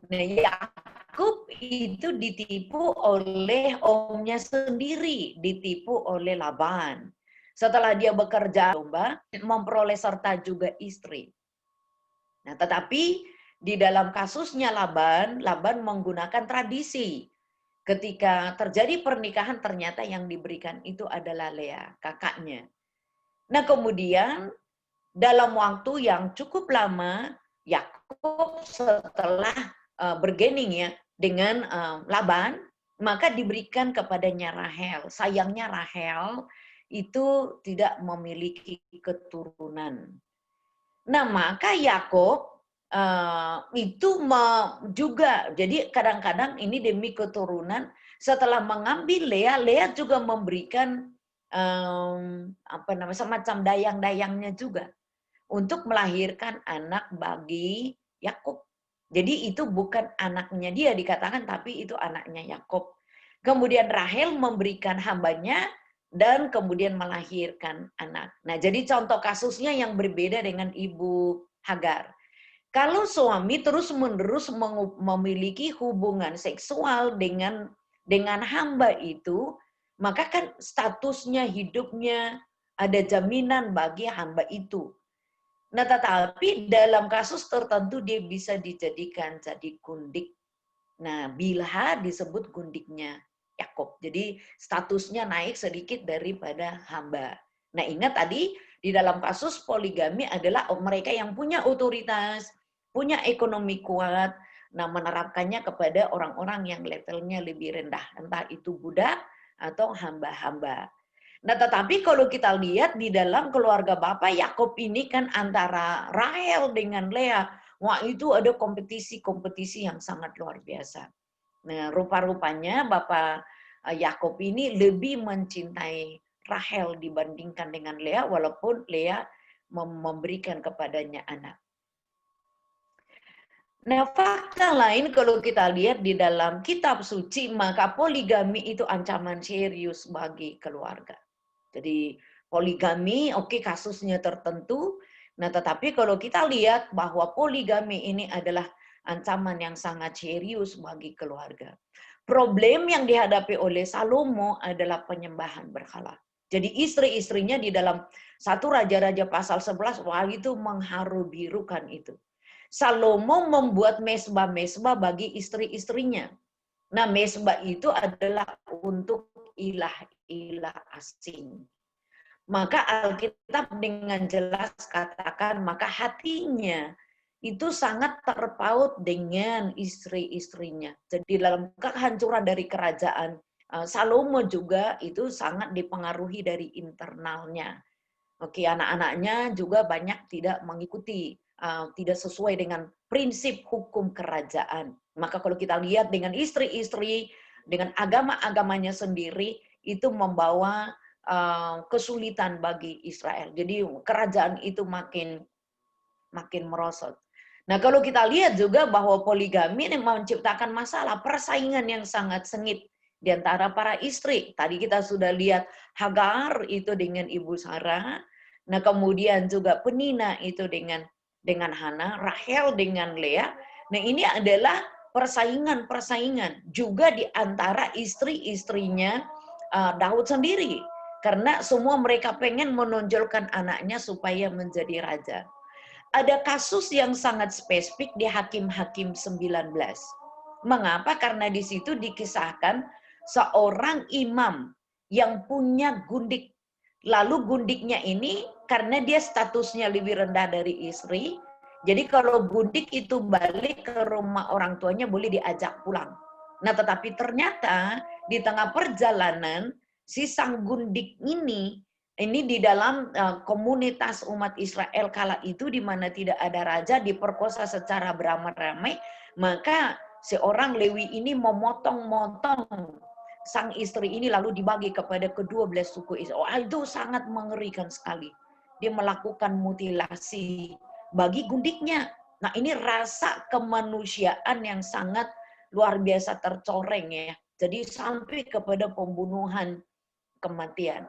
Nah, Yakub itu ditipu oleh omnya sendiri, ditipu oleh Laban. Setelah dia bekerja domba, memperoleh serta juga istri. Nah, tetapi di dalam kasusnya Laban menggunakan tradisi. Ketika terjadi pernikahan, ternyata yang diberikan itu adalah Lea, kakaknya. Nah, kemudian dalam waktu yang cukup lama, Yakub setelah bergening ya dengan Laban, maka diberikan kepadanya Rahel. Sayangnya Rahel itu tidak memiliki keturunan. Nah, maka Yakub itu juga, jadi kadang-kadang ini demi keturunan, setelah mengambil Lea juga memberikan semacam dayang-dayangnya juga untuk melahirkan anak bagi Yakub. Jadi itu bukan anaknya dia dikatakan, tapi itu anaknya Yakub. Kemudian Rahel memberikan hambanya dan kemudian melahirkan anak. Nah, jadi contoh kasusnya yang berbeda dengan Ibu Hagar. Kalau suami terus-menerus memiliki hubungan seksual dengan hamba itu, maka kan statusnya, hidupnya, ada jaminan bagi hamba itu. Nah, tetapi dalam kasus tertentu dia bisa dijadikan jadi gundik. Nah, Bilha disebut gundiknya Yakub. Jadi statusnya naik sedikit daripada hamba. Nah, ingat tadi di dalam kasus poligami adalah mereka yang punya otoritas, punya ekonomi kuat, nah menerapkannya kepada orang-orang yang levelnya lebih rendah, entah itu budak atau hamba-hamba. Nah, tetapi kalau kita lihat di dalam keluarga Bapak Yakub ini kan antara Rahel dengan Lea, wah itu ada kompetisi-kompetisi yang sangat luar biasa. Nah, rupa-rupanya Bapak Yakub ini lebih mencintai Rahel dibandingkan dengan Lea, walaupun Lea memberikan kepadanya anak. Nah, fakta lain kalau kita lihat di dalam kitab suci, maka poligami itu ancaman serius bagi keluarga. Jadi poligami, oke, kasusnya tertentu. Nah, tetapi kalau kita lihat bahwa poligami ini adalah ancaman yang sangat serius bagi keluarga. Problem yang dihadapi oleh Salomo adalah penyembahan berhala. Jadi istri-istrinya di dalam 1 Raja-Raja pasal 11, wah itu mengharu-birukan itu. Salomo membuat mesbah-mesbah bagi istri-istrinya. Nah, mesbah itu adalah untuk ilah-ilah asing. Maka Alkitab dengan jelas katakan, maka hatinya itu sangat terpaut dengan istri-istrinya. Jadi dalam kehancuran dari kerajaan, Salomo juga itu sangat dipengaruhi dari internalnya. Oke, anak-anaknya juga banyak tidak mengikuti, tidak sesuai dengan prinsip hukum kerajaan. Maka kalau kita lihat dengan istri-istri, dengan agama-agamanya sendiri, itu membawa kesulitan bagi Israel. Jadi kerajaan itu makin merosot. Nah, kalau kita lihat juga bahwa poligami ini menciptakan masalah, persaingan yang sangat sengit di antara para istri. Tadi kita sudah lihat Hagar itu dengan Ibu Sarah. Nah, kemudian juga Penina itu dengan Hana, Rahel dengan Lea. Nah, ini adalah persaingan juga di antara istri-istrinya Daud sendiri. Karena semua mereka pengen menonjolkan anaknya supaya menjadi raja. Ada kasus yang sangat spesifik di Hakim-Hakim 19. Mengapa? Karena di situ dikisahkan seorang imam yang punya gundik. Lalu gundiknya ini karena dia statusnya lebih rendah dari istri, jadi kalau gundik itu balik ke rumah orang tuanya boleh diajak pulang. Nah, tetapi ternyata di tengah perjalanan si sang gundik ini di dalam komunitas umat Israel kala itu di mana tidak ada raja, diperkosa secara beramai-ramai, maka seorang Lewi ini memotong-motong sang istri ini lalu dibagi kepada kedua belas suku Israel. Oh, itu sangat mengerikan sekali. Dia melakukan mutilasi bagi gundiknya. Nah, ini rasa kemanusiaan yang sangat luar biasa tercoreng ya. Jadi sampai kepada pembunuhan, kematian.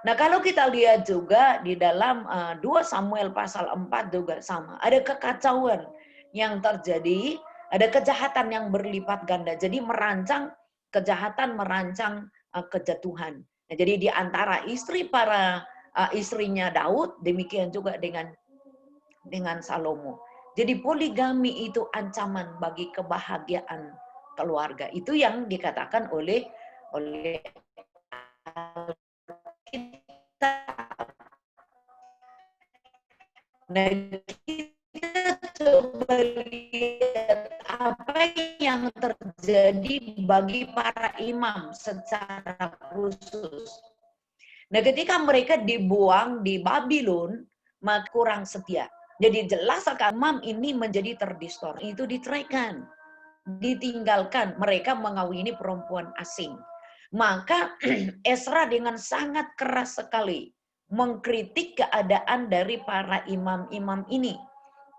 Nah, kalau kita lihat juga di dalam 2 Samuel pasal 4 juga sama. Ada kekacauan yang terjadi, ada kejahatan yang berlipat ganda. Jadi merancang kejahatan, merancang kejatuhan. Nah, jadi di antara istrinya Daud, demikian juga dengan Salomo. Jadi poligami itu ancaman bagi kebahagiaan keluarga. Itu yang dikatakan oleh kita. Nah, kita coba lihat apa yang terjadi bagi para imam secara khusus. Nah, ketika mereka dibuang di Babylon, maka kurang setia. Jadi jelas sekali imam ini menjadi terdistor. Itu diceraikan, ditinggalkan. Mereka mengawini perempuan asing. Maka Ezra dengan sangat keras sekali mengkritik keadaan dari para imam-imam ini.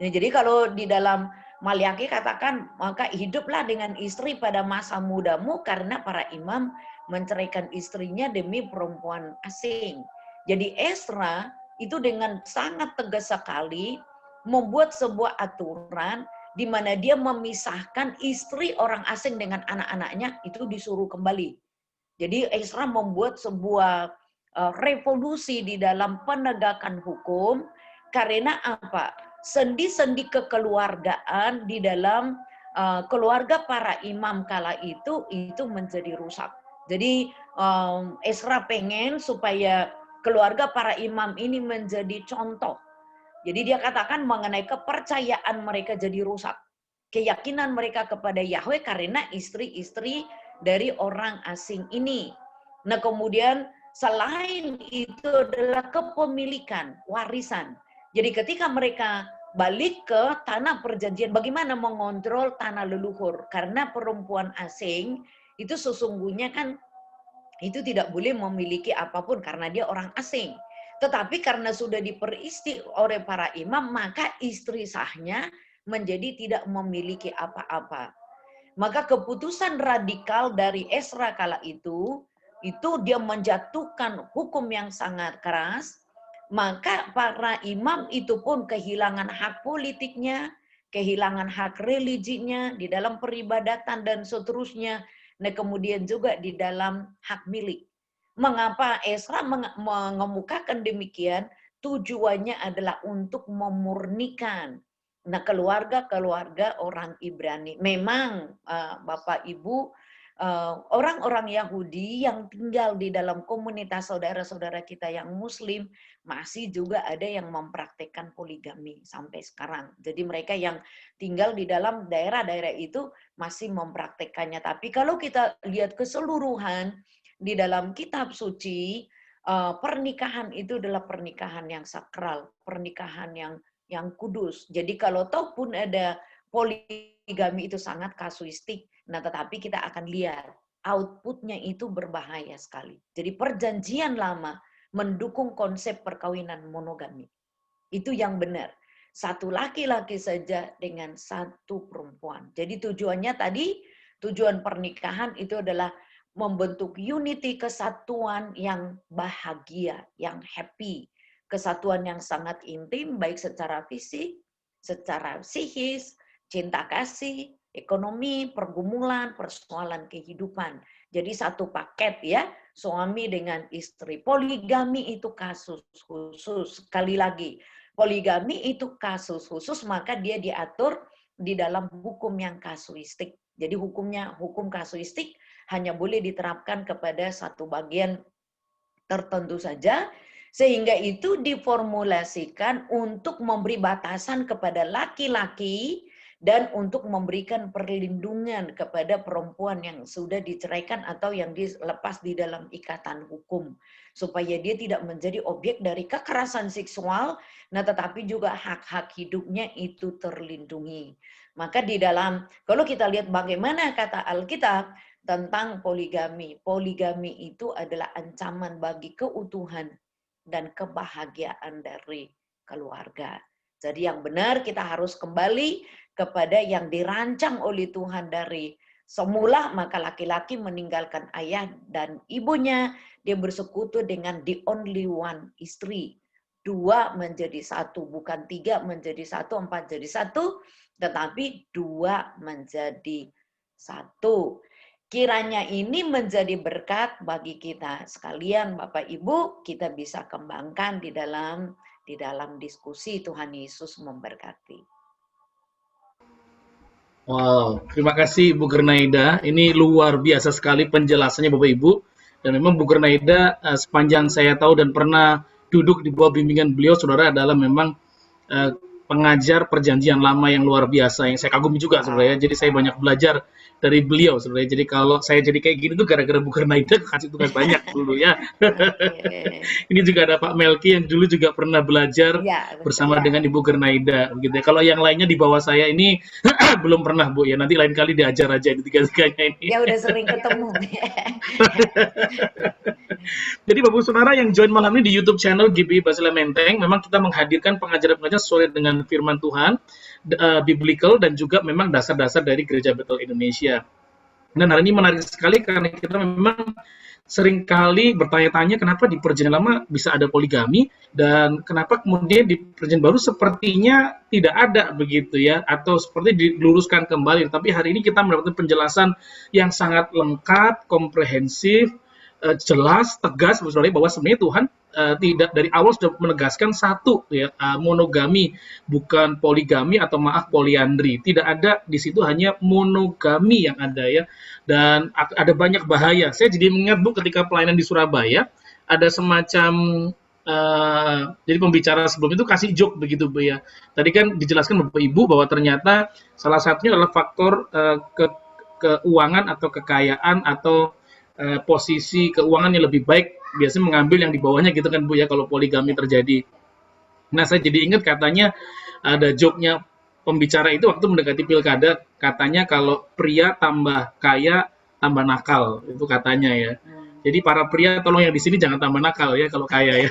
Nah, jadi kalau di dalam Maliaki katakan, maka hiduplah dengan istri pada masa mudamu, karena para imam menceraikan istrinya demi perempuan asing. Jadi Ezra itu dengan sangat tegas sekali membuat sebuah aturan di mana dia memisahkan istri orang asing dengan anak-anaknya, itu disuruh kembali. Jadi Ezra membuat sebuah revolusi di dalam penegakan hukum, karena apa? Sendi-sendi kekeluargaan di dalam keluarga para imam kala itu menjadi rusak. Jadi Ezra pengen supaya keluarga para imam ini menjadi contoh. Jadi dia katakan mengenai kepercayaan mereka jadi rusak. Keyakinan mereka kepada Yahweh karena istri-istri dari orang asing ini. Nah kemudian selain itu adalah kepemilikan, warisan. Jadi ketika mereka balik ke tanah perjanjian, bagaimana mengontrol tanah leluhur? Karena perempuan asing itu sesungguhnya kan itu tidak boleh memiliki apapun karena dia orang asing. Tetapi karena sudah diperisti oleh para imam, maka istri sahnya menjadi tidak memiliki apa-apa. Maka keputusan radikal dari Ezra kala itu dia menjatuhkan hukum yang sangat keras. Maka para imam itu pun kehilangan hak politiknya, kehilangan hak religinya di dalam peribadatan dan seterusnya. Nah kemudian juga di dalam hak milik. Mengapa Ezra mengemukakan demikian? Tujuannya adalah untuk memurnikan keluarga-keluarga orang Ibrani. Memang Bapak Ibu, orang-orang Yahudi yang tinggal di dalam komunitas saudara-saudara kita yang Muslim masih juga ada yang mempraktekkan poligami sampai sekarang. Jadi mereka yang tinggal di dalam daerah-daerah itu masih mempraktekannya. Tapi kalau kita lihat keseluruhan di dalam kitab suci, pernikahan itu adalah pernikahan yang sakral, pernikahan yang kudus. Jadi kalau tahu pun ada poligami itu sangat kasuistik. Nah, tetapi kita akan lihat outputnya itu berbahaya sekali. Jadi perjanjian lama mendukung konsep perkawinan monogami. Itu yang benar. Satu laki-laki saja dengan satu perempuan. Jadi tujuannya tadi, tujuan pernikahan itu adalah membentuk unity, kesatuan yang bahagia, yang happy. Kesatuan yang sangat intim, baik secara fisik, secara psikis, cinta kasih, ekonomi, pergumulan, persoalan kehidupan. Jadi satu paket ya, suami dengan istri. Poligami itu kasus khusus. Sekali lagi, poligami itu kasus khusus, maka dia diatur di dalam hukum yang kasuistik. Jadi hukum kasuistik hanya boleh diterapkan kepada satu bagian tertentu saja, sehingga itu diformulasikan untuk memberi batasan kepada laki-laki dan untuk memberikan perlindungan kepada perempuan yang sudah diceraikan atau yang dilepas di dalam ikatan hukum, supaya dia tidak menjadi objek dari kekerasan seksual, nah tetapi juga hak-hak hidupnya itu terlindungi. Maka di dalam, kalau kita lihat bagaimana kata Alkitab tentang poligami, poligami itu adalah ancaman bagi keutuhan dan kebahagiaan dari keluarga. Jadi yang benar kita harus kembali kepada yang dirancang oleh Tuhan dari semula, maka laki-laki meninggalkan ayah dan ibunya, dia bersekutu dengan the only one, istri. 2 menjadi 1, bukan 3 menjadi 1, 4 jadi 1, tetapi 2 menjadi 1. Kiranya ini menjadi berkat bagi kita sekalian, Bapak Ibu, kita bisa kembangkan di dalam diskusi. Tuhan Yesus memberkati. Wow, terima kasih Bu Gernaida. Ini luar biasa sekali penjelasannya Bapak Ibu. Dan memang Bu Gernaida sepanjang saya tahu dan pernah duduk di bawah bimbingan beliau, saudara, adalah memang pengajar perjanjian lama yang luar biasa, yang saya kagumi juga sebenarnya. Jadi saya banyak belajar dari beliau sebenarnya. Jadi kalau saya jadi kayak gini tuh gara-gara Bu Gernaida kasih tugas banyak dulu ya. Ini juga ada Pak Melki yang dulu juga pernah belajar bersama dengan Ibu Gernaida gitu ya. Kalau yang lainnya di bawah saya ini belum pernah Bu ya. Nanti lain kali diajar aja di tiga-tiganya ini. Ya udah sering ketemu. Jadi Bapak Saudara yang join malam ini di YouTube channel GBI Basila Menteng, memang kita menghadirkan pengajaran-pengajaran sesuai dengan firman Tuhan, biblical, dan juga memang dasar-dasar dari Gereja Betel Indonesia. Dan hari ini menarik sekali karena kita memang seringkali bertanya-tanya kenapa di perjanjian lama bisa ada poligami dan kenapa kemudian di perjanjian baru sepertinya tidak ada begitu ya, atau seperti diluruskan kembali. Tapi hari ini kita mendapatkan penjelasan yang sangat lengkap, komprehensif, jelas, tegas bahwa sebenarnya Tuhan tidak dari awal sudah menegaskan satu ya, monogami, bukan poligami atau poliandri. Tidak ada di situ, hanya monogami yang ada ya. Dan ada banyak bahaya. Saya jadi mengingat Bu ketika pelayanan di Surabaya ada semacam jadi pembicara sebelum itu kasih joke begitu Bu ya. Tadi kan dijelaskan Bapak Ibu bahwa ternyata salah satunya adalah faktor keuangan atau kekayaan atau posisi keuangan yang lebih baik biasanya mengambil yang di bawahnya gitu kan Bu ya kalau poligami terjadi. Nah saya jadi ingat katanya ada joke-nya pembicara itu waktu mendekati pilkada, katanya kalau pria tambah kaya tambah nakal, itu katanya ya. Jadi para pria tolong yang di sini jangan tambah nakal ya kalau kaya ya.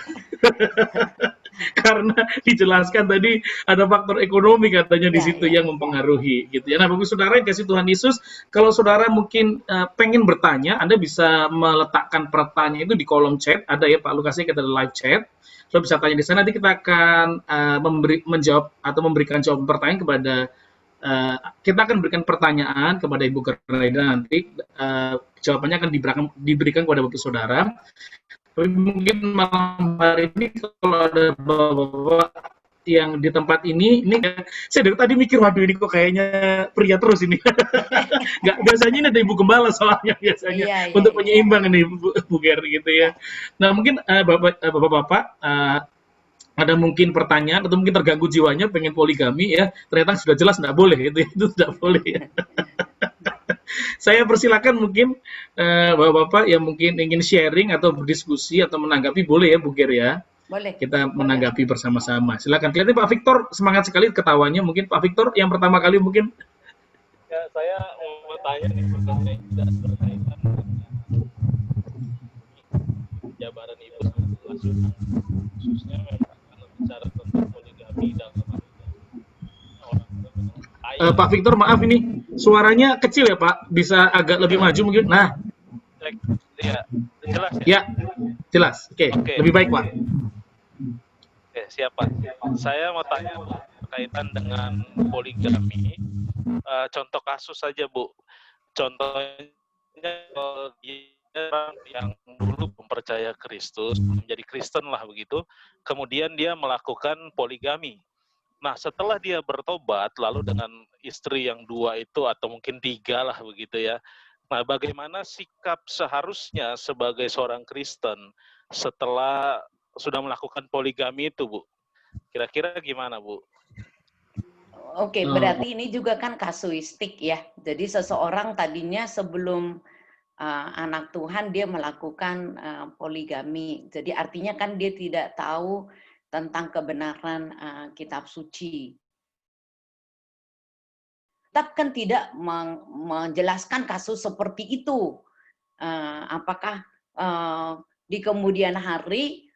Karena dijelaskan tadi ada faktor ekonomi katanya di situ yang mempengaruhi gitu ya. Nah, Bapak Saudara yang kasih Tuhan Yesus, kalau Saudara mungkin pengen bertanya, Anda bisa meletakkan pertanyaan itu di kolom chat, ada ya Pak Lukasnya, kita ada live chat. Saudara bisa tanya di sana, nanti kita akan menjawab atau memberikan jawaban pertanyaan kepada kita akan berikan pertanyaan kepada Ibu Gernaida nanti, jawabannya akan diberikan kepada Bapak Saudara. Tapi mungkin malam hari ini kalau ada bapak-bapak yang di tempat ini saya dari tadi mikir, waduh ini kok kayaknya pria terus ini. Nggak, biasanya ini ada Ibu Gembala soalnya biasanya untuk penyeimbang ini Bu Ger gitu ya. Nah mungkin bapak-bapak ada mungkin pertanyaan atau mungkin terganggu jiwanya pengen poligami ya, ternyata sudah jelas nggak boleh itu tidak boleh ya. Saya persilakan mungkin bapak-bapak yang mungkin ingin sharing atau berdiskusi atau menanggapi, boleh ya Bu Ger ya. Boleh. Kita menanggapi bersama-sama. Silakan. Kelihatannya Pak Victor semangat sekali ketawanya. Mungkin Pak Victor yang pertama kali mungkin. Ya, saya mau tanya nih mengenai tidak berkaitan dengan jabaran Ibu langsung, khususnya memang kalau bicara tentang poligami dalam orang kaya. Pak Victor, maaf ini suaranya kecil ya Pak. Bisa agak lebih maju mungkin. Nah. Ya, jelas ya? Ya, jelas. Oke. Lebih baik Pak. Oke, siapa? Saya mau tanya berkaitan dengan poligami. Contoh kasus saja Bu. Contohnya kalau dia yang dulu mempercaya Kristus, menjadi Kristen lah begitu, kemudian dia melakukan poligami. Nah, setelah dia bertobat, lalu dengan istri yang 2 itu, atau mungkin 3 lah begitu ya. Nah, bagaimana sikap seharusnya sebagai seorang Kristen setelah sudah melakukan poligami itu, Bu? Kira-kira gimana, Bu? Oke, berarti ini juga kan kasuistik ya. Jadi seseorang tadinya sebelum anak Tuhan dia melakukan poligami. Jadi artinya kan dia tidak tahu tentang kebenaran kitab suci. Kita kan tidak menjelaskan kasus seperti itu. Apakah di kemudian hari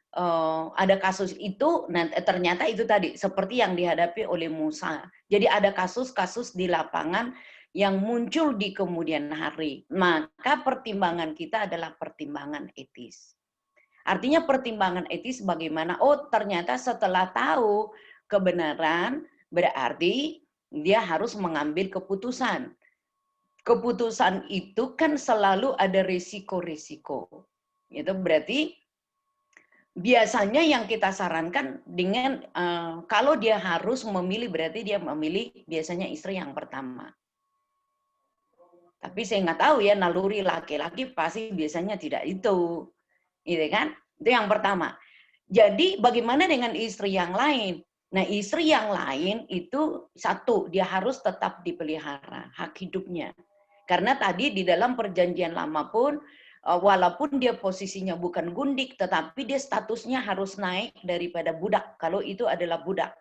ada kasus itu, ternyata itu tadi seperti yang dihadapi oleh Musa. Jadi ada kasus-kasus di lapangan yang muncul di kemudian hari. Maka pertimbangan kita adalah pertimbangan etis. Artinya pertimbangan etis bagaimana? Oh, ternyata setelah tahu kebenaran berarti dia harus mengambil keputusan. Keputusan itu kan selalu ada risiko-risiko. Itu berarti biasanya yang kita sarankan dengan kalau dia harus memilih, berarti dia memilih biasanya istri yang pertama. Tapi saya nggak tahu ya, naluri laki-laki pasti biasanya tidak itu. Gitu kan? Itu yang pertama. Jadi bagaimana dengan istri yang lain? Nah, istri yang lain itu satu, dia harus tetap dipelihara hak hidupnya. Karena tadi di dalam perjanjian lama pun, walaupun dia posisinya bukan gundik, tetapi dia statusnya harus naik daripada budak, kalau itu adalah budak.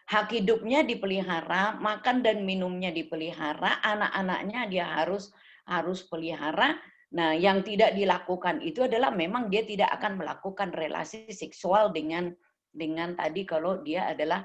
Hak hidupnya dipelihara, makan dan minumnya dipelihara, anak-anaknya dia harus pelihara, Nah, yang tidak dilakukan itu adalah memang dia tidak akan melakukan relasi seksual dengan tadi kalau dia adalah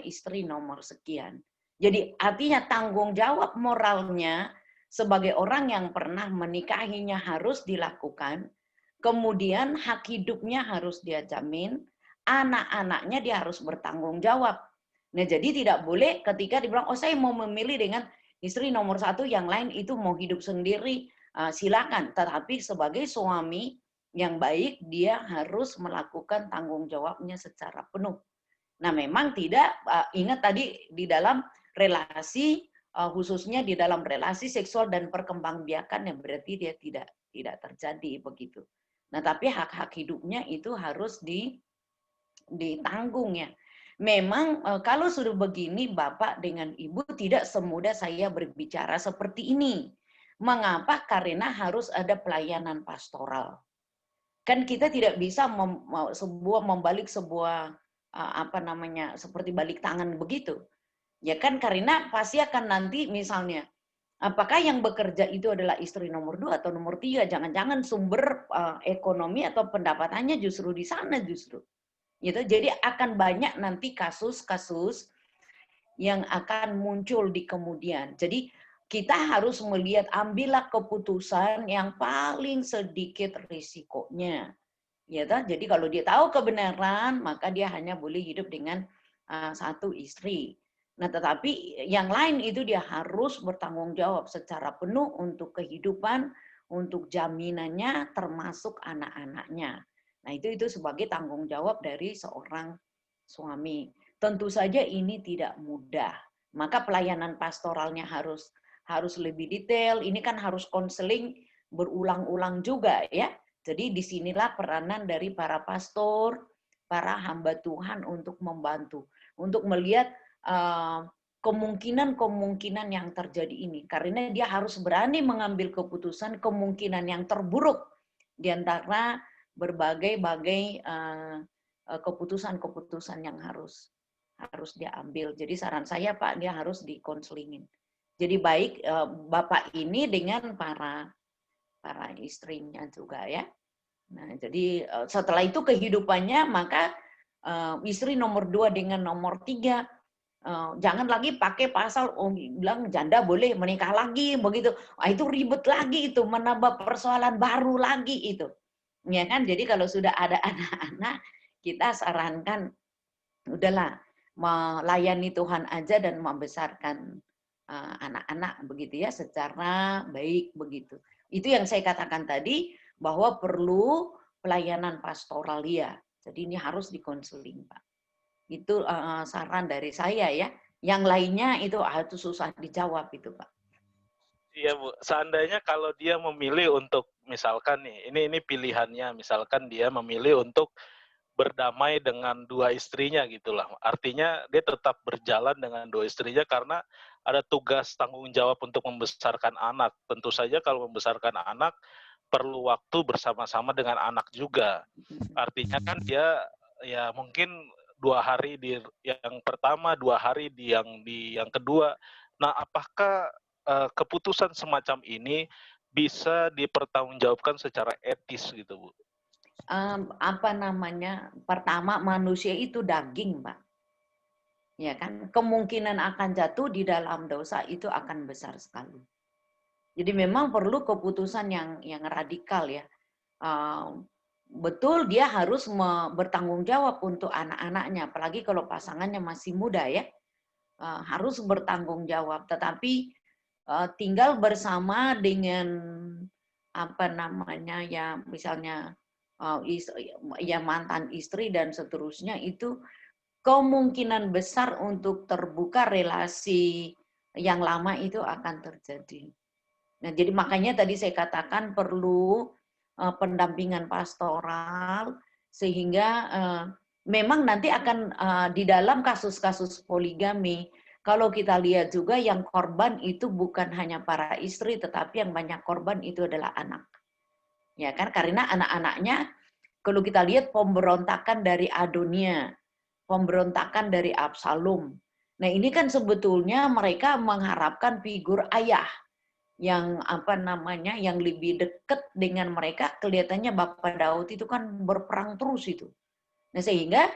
istri nomor sekian. Jadi artinya tanggung jawab moralnya sebagai orang yang pernah menikahinya harus dilakukan, kemudian hak hidupnya harus dia jamin, anak-anaknya dia harus bertanggung jawab. Nah, jadi tidak boleh ketika dibilang, oh saya mau memilih dengan istri nomor satu, yang lain itu mau hidup sendiri, silakan. Tetapi sebagai suami yang baik, dia harus melakukan tanggung jawabnya secara penuh. Nah, memang tidak, ingat tadi di dalam relasi, khususnya di dalam relasi seksual dan perkembangbiakan, yang berarti dia tidak terjadi begitu. Nah, tapi hak-hak hidupnya itu harus ditanggung ya. Memang kalau sudah begini, Bapak dengan Ibu tidak semudah saya berbicara seperti ini. Mengapa? Karena harus ada pelayanan pastoral. Kan kita tidak bisa membalik sebuah seperti balik tangan begitu. Ya kan, karena pasti akan nanti misalnya, apakah yang bekerja itu adalah istri nomor 2 atau nomor 3? Jangan-jangan sumber ekonomi atau pendapatannya justru di sana justru. Gitu. Jadi akan banyak nanti kasus-kasus yang akan muncul di kemudian. Jadi kita harus melihat, ambillah keputusan yang paling sedikit risikonya. Ya, jadi kalau dia tahu kebenaran, maka dia hanya boleh hidup dengan satu istri. Nah, tetapi yang lain itu dia harus bertanggung jawab secara penuh untuk kehidupan, untuk jaminannya, termasuk anak-anaknya. Nah, itu sebagai tanggung jawab dari seorang suami. Tentu saja ini tidak mudah. Maka pelayanan pastoralnya harus lebih detail. Ini kan harus konseling berulang-ulang juga ya. Jadi disinilah peranan dari para pastor, para hamba Tuhan untuk membantu, untuk melihat kemungkinan-kemungkinan yang terjadi ini. Karena dia harus berani mengambil keputusan kemungkinan yang terburuk di antara berbagai-bagai keputusan-keputusan yang harus dia ambil. Jadi saran saya, Pak, dia harus dikonselingin. Jadi baik Bapak ini dengan para istrinya juga ya. Nah, jadi setelah itu kehidupannya, maka istri nomor 2 dengan nomor 3 jangan lagi pakai pasal bilang janda boleh menikah lagi begitu. Itu ribet lagi, itu menambah persoalan baru lagi itu. Ya kan? Jadi kalau sudah ada anak-anak, kita sarankan udahlah melayani Tuhan aja dan membesarkan anak-anak begitu ya, secara baik begitu. Itu yang saya katakan tadi, bahwa perlu pelayanan pastoral ya. Jadi ini harus dikonseling, Pak. Itu saran dari saya ya. Yang lainnya itu susah dijawab itu, Pak. Iya, Bu. Seandainya kalau dia memilih untuk, misalkan nih, ini pilihannya, misalkan dia memilih untuk berdamai dengan 2 istrinya gitulah. Artinya dia tetap berjalan dengan 2 istrinya karena ada tugas tanggung jawab untuk membesarkan anak. Tentu saja kalau membesarkan anak perlu waktu bersama-sama dengan anak juga. Artinya kan dia ya mungkin 2 hari di yang pertama, 2 hari di yang kedua. Nah, apakah keputusan semacam ini bisa dipertanggungjawabkan secara etis gitu, Bu? Pertama, manusia itu daging, Pak. Ya kan, kemungkinan akan jatuh di dalam dosa itu akan besar sekali. Jadi memang perlu keputusan yang radikal ya. Betul, dia harus bertanggung jawab untuk anak-anaknya, apalagi kalau pasangannya masih muda ya. Harus bertanggung jawab, tetapi tinggal bersama dengan ya misalnya ya mantan istri dan seterusnya, itu kemungkinan besar untuk terbuka relasi yang lama itu akan terjadi. Nah, jadi makanya tadi saya katakan perlu pendampingan pastoral, sehingga memang nanti akan di dalam kasus-kasus poligami, kalau kita lihat juga yang korban itu bukan hanya para istri, tetapi yang banyak korban itu adalah anak. Ya kan, karena anak-anaknya kalau kita lihat pemberontakan dari Adonia, pemberontakan dari Absalom. Nah, ini kan sebetulnya mereka mengharapkan figur ayah. yang apa namanya, yang lebih dekat dengan mereka, kelihatannya Bapak Daud itu kan berperang terus itu. Nah sehingga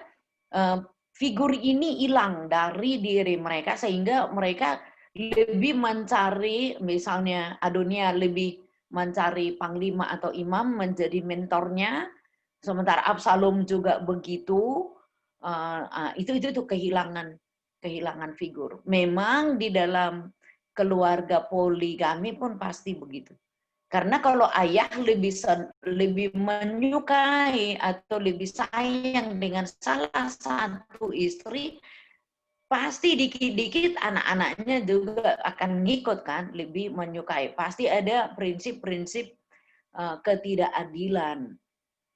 figur ini hilang dari diri mereka, sehingga mereka lebih mencari, misalnya Adonia lebih mencari panglima atau imam menjadi mentornya, sementara Absalom juga begitu. Itu kehilangan figur. Memang di dalam keluarga poligami pun pasti begitu. Karena kalau ayah lebih menyukai atau lebih sayang dengan salah satu istri, pasti dikit-dikit anak-anaknya juga akan ngikut kan, lebih menyukai. Pasti ada prinsip-prinsip ketidakadilan.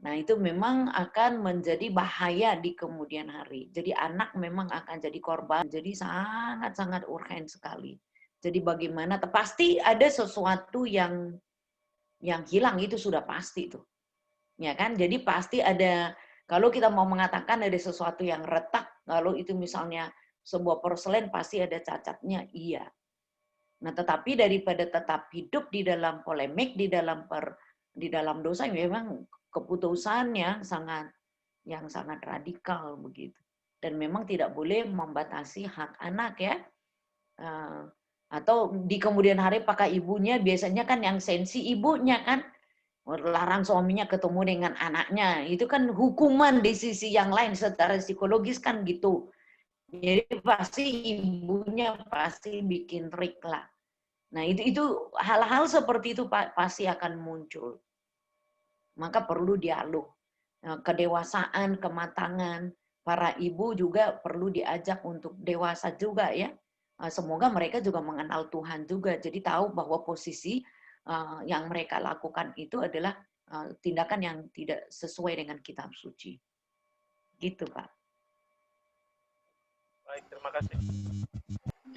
Nah, itu memang akan menjadi bahaya di kemudian hari. Jadi anak memang akan jadi korban. Jadi sangat-sangat urgen sekali. Jadi bagaimana, pasti ada sesuatu yang hilang, itu sudah pasti tuh. Ya kan? Jadi pasti ada, kalau kita mau mengatakan ada sesuatu yang retak, kalau itu misalnya sebuah porselen pasti ada cacatnya, iya. Nah, tetapi daripada tetap hidup di dalam polemik, di dalam dosa, memang keputusan yang sangat radikal begitu. Dan memang tidak boleh membatasi hak anak ya. Atau di kemudian hari pakai ibunya, biasanya kan yang sensi ibunya kan, larang suaminya ketemu dengan anaknya, itu kan hukuman di sisi yang lain secara psikologis kan gitu. Jadi pasti ibunya pasti bikin trik lah. Nah itu hal-hal seperti itu pasti akan muncul. Maka perlu dialog. Kedewasaan, kematangan, para ibu juga perlu diajak untuk dewasa juga ya. Semoga mereka juga mengenal Tuhan juga, jadi tahu bahwa posisi yang mereka lakukan itu adalah tindakan yang tidak sesuai dengan kitab suci. Gitu, Pak. Baik, terima kasih.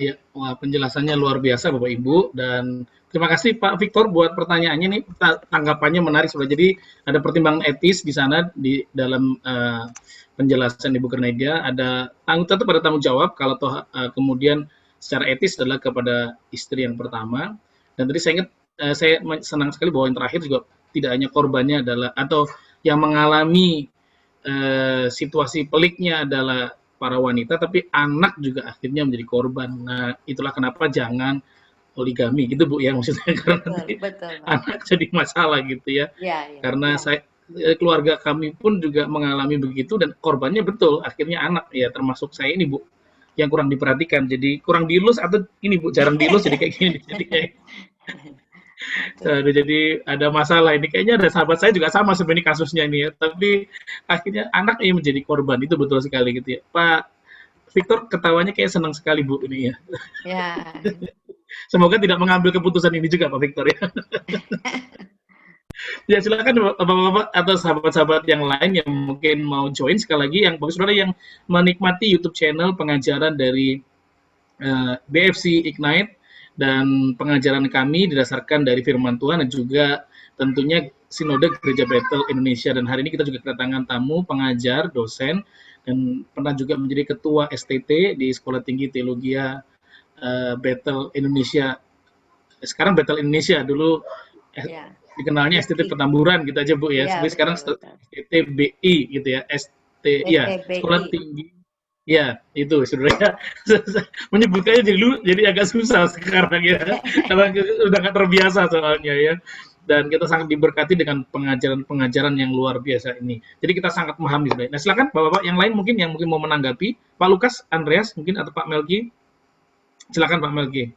Ya, wah, penjelasannya luar biasa Bapak Ibu, dan terima kasih Pak Victor buat pertanyaannya nih, tanggapannya menarik sudah. Jadi ada pertimbangan etis di sana di dalam penjelasan Ibu Cornelia, ada tetap ada tanggung jawab kalau toh kemudian secara etis adalah kepada istri yang pertama. Dan tadi saya ingat saya senang sekali bahwa yang terakhir juga tidak hanya korbannya adalah atau yang mengalami situasi peliknya adalah para wanita, tapi anak juga akhirnya menjadi korban. Nah, itulah kenapa jangan poligami gitu Bu ya, maksudnya karena nanti Betul. anak jadi masalah gitu ya. Ya. Karena saya keluarga kami pun juga mengalami begitu dan korbannya betul akhirnya anak ya, termasuk saya ini Bu yang kurang diperhatikan. Jadi kurang dielus atau ini Bu jarang dielus jadi kayak gini. Jadi kayak jadi ada masalah ini, kayaknya ada sahabat saya juga sama sebenarnya kasusnya ini ya, tapi akhirnya anak yang menjadi korban, itu betul sekali gitu ya. Pak Victor ketawanya kayak senang sekali Bu ini ya. Ya. Semoga tidak mengambil keputusan ini juga Pak Victor ya. Ya silakan Bapak-bapak atau sahabat-sahabat yang lain yang mungkin mau join, sekali lagi yang Bapak Saudara yang menikmati YouTube channel pengajaran dari BFC Ignite, dan pengajaran kami didasarkan dari firman Tuhan dan juga tentunya Sinode Gereja Bethel Indonesia. Dan hari ini kita juga kedatangan tamu, pengajar, dosen, dan pernah juga menjadi ketua STT di Sekolah Tinggi Teologi Bethel Indonesia. Sekarang Bethel Indonesia, dulu dikenalnya STT Petamburan gitu aja Bu ya. Tapi sekarang STTBI gitu ya. Sekolah Tinggi. Ya, itu sebenarnya menyebutkannya jadi agak susah sekarang ya, karena udah nggak terbiasa soalnya ya. Dan kita sangat diberkati dengan pengajaran-pengajaran yang luar biasa ini. Jadi kita sangat memahami sebenarnya. Nah, silakan Bapak-bapak yang lain mungkin mau menanggapi. Pak Lukas, Andreas mungkin, atau Pak Melki. Silakan Pak Melki.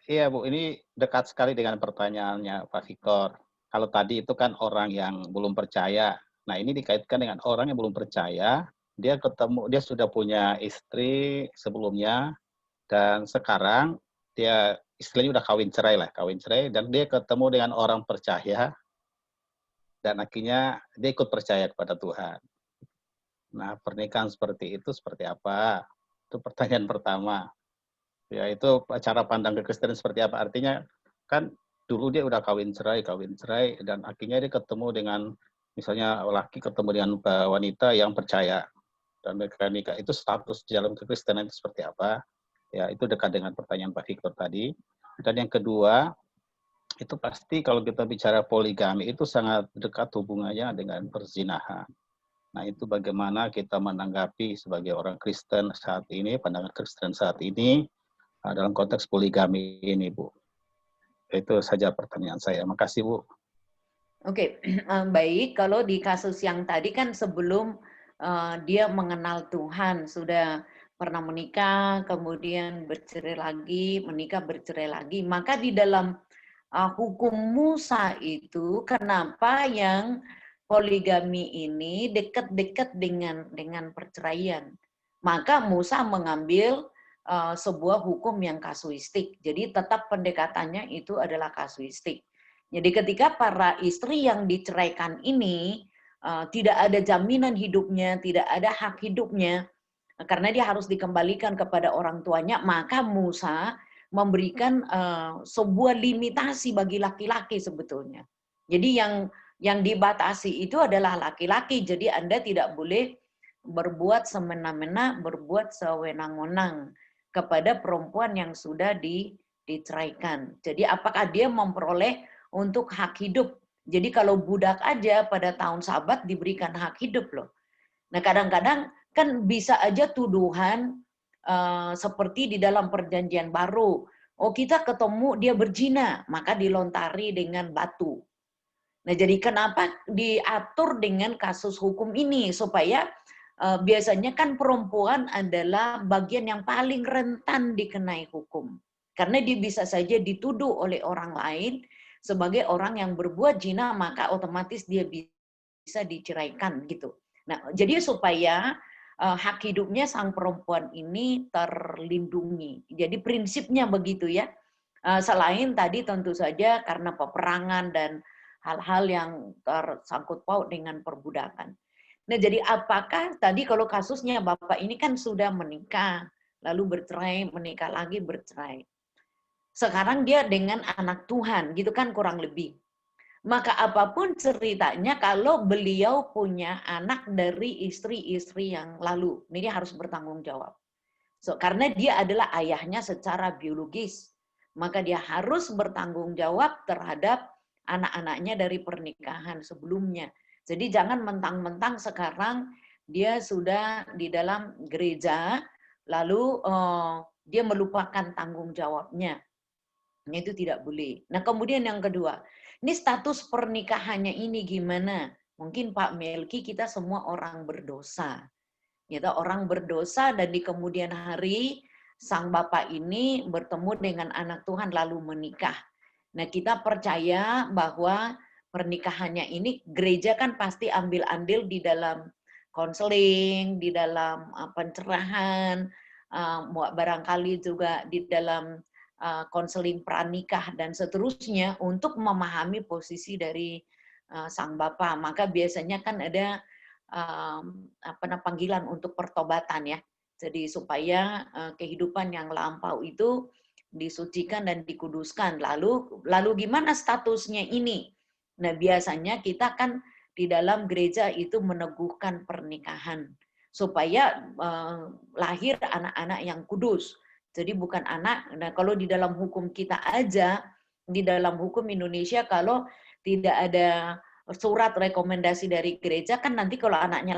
Iya Bu, ini dekat sekali dengan pertanyaannya Pak Victor. Kalau tadi itu kan orang yang belum percaya. Nah, ini dikaitkan dengan orang yang belum percaya, dia sudah punya istri sebelumnya, dan sekarang dia istilahnya udah kawin cerai, dan dia ketemu dengan orang percaya, dan akhirnya dia ikut percaya kepada Tuhan. Nah, pernikahan seperti itu seperti apa? Itu pertanyaan pertama. Ya, itu cara pandang kekristenan seperti apa? Artinya, kan dulu dia udah kawin cerai, dan akhirnya dia ketemu dengan, misalnya laki ketemu dengan wanita yang percaya, dan mereka nikah. Itu status dalam kekristenan itu seperti apa? Ya, itu dekat dengan pertanyaan Pak Victor tadi. Dan yang kedua, itu pasti kalau kita bicara poligami itu sangat dekat hubungannya dengan perzinahan. Nah, itu bagaimana kita menanggapi sebagai orang Kristen saat ini, pandangan Kristen saat ini dalam konteks poligami ini, Bu. Itu saja pertanyaan saya. Makasih, Bu. Oke, baik. Kalau di kasus yang tadi kan sebelum dia mengenal Tuhan, sudah pernah menikah, kemudian bercerai lagi, menikah bercerai lagi. Maka di dalam hukum Musa itu, kenapa yang poligami ini dekat-dekat dengan perceraian? Maka Musa mengambil sebuah hukum yang kasuistik. Jadi tetap pendekatannya itu adalah kasuistik. Jadi ketika para istri yang diceraikan ini tidak ada jaminan hidupnya, tidak ada hak hidupnya, karena dia harus dikembalikan kepada orang tuanya, maka Musa memberikan sebuah limitasi bagi laki-laki sebetulnya. Jadi yang dibatasi itu adalah laki-laki. Jadi Anda tidak boleh berbuat semena-mena, berbuat sewenang-wenang kepada perempuan yang sudah diceraikan. Jadi apakah dia memperoleh untuk hak hidup? Jadi kalau budak aja pada tahun Sabat diberikan hak hidup loh. Nah kadang-kadang kan bisa aja tuduhan seperti di dalam perjanjian baru. Oh kita ketemu dia berzina, maka dilontari dengan batu. Nah jadi kenapa diatur dengan kasus hukum ini? Supaya biasanya kan perempuan adalah bagian yang paling rentan dikenai hukum. Karena dia bisa saja dituduh oleh orang lain sebagai orang yang berbuat zina, maka otomatis dia bisa diceraikan gitu. Nah, jadi supaya hak hidupnya sang perempuan ini terlindungi. Jadi prinsipnya begitu ya. Selain tadi tentu saja karena peperangan dan hal-hal yang tersangkut paut dengan perbudakan. Nah, jadi apakah tadi kalau kasusnya Bapak ini kan sudah menikah, lalu bercerai, menikah lagi, bercerai. Sekarang dia dengan anak Tuhan, gitu kan kurang lebih. Maka apapun ceritanya, kalau beliau punya anak dari istri-istri yang lalu, ini dia harus bertanggung jawab. Karena dia adalah ayahnya secara biologis, maka dia harus bertanggung jawab terhadap anak-anaknya dari pernikahan sebelumnya. Jadi jangan mentang-mentang sekarang dia sudah di dalam gereja, lalu dia melupakan tanggung jawabnya. Itu tidak boleh. Nah kemudian yang kedua, ini status pernikahannya ini gimana? Mungkin Pak Melki kita semua orang berdosa. Kita orang berdosa dan di kemudian hari sang bapak ini bertemu dengan anak Tuhan lalu menikah. Nah kita percaya bahwa pernikahannya ini gereja kan pasti ambil andil di dalam konseling, di dalam pencerahan, barangkali juga di dalam konseling pranikah dan seterusnya untuk memahami posisi dari sang bapak. Maka biasanya kan ada panggilan untuk pertobatan ya. Jadi supaya kehidupan yang lampau itu disucikan dan dikuduskan. Lalu gimana statusnya ini? Nah, biasanya kita kan di dalam gereja itu meneguhkan pernikahan supaya lahir anak-anak yang kudus. Jadi bukan anak. Nah, kalau di dalam hukum kita aja, di dalam hukum Indonesia kalau tidak ada surat rekomendasi dari gereja kan nanti kalau anaknya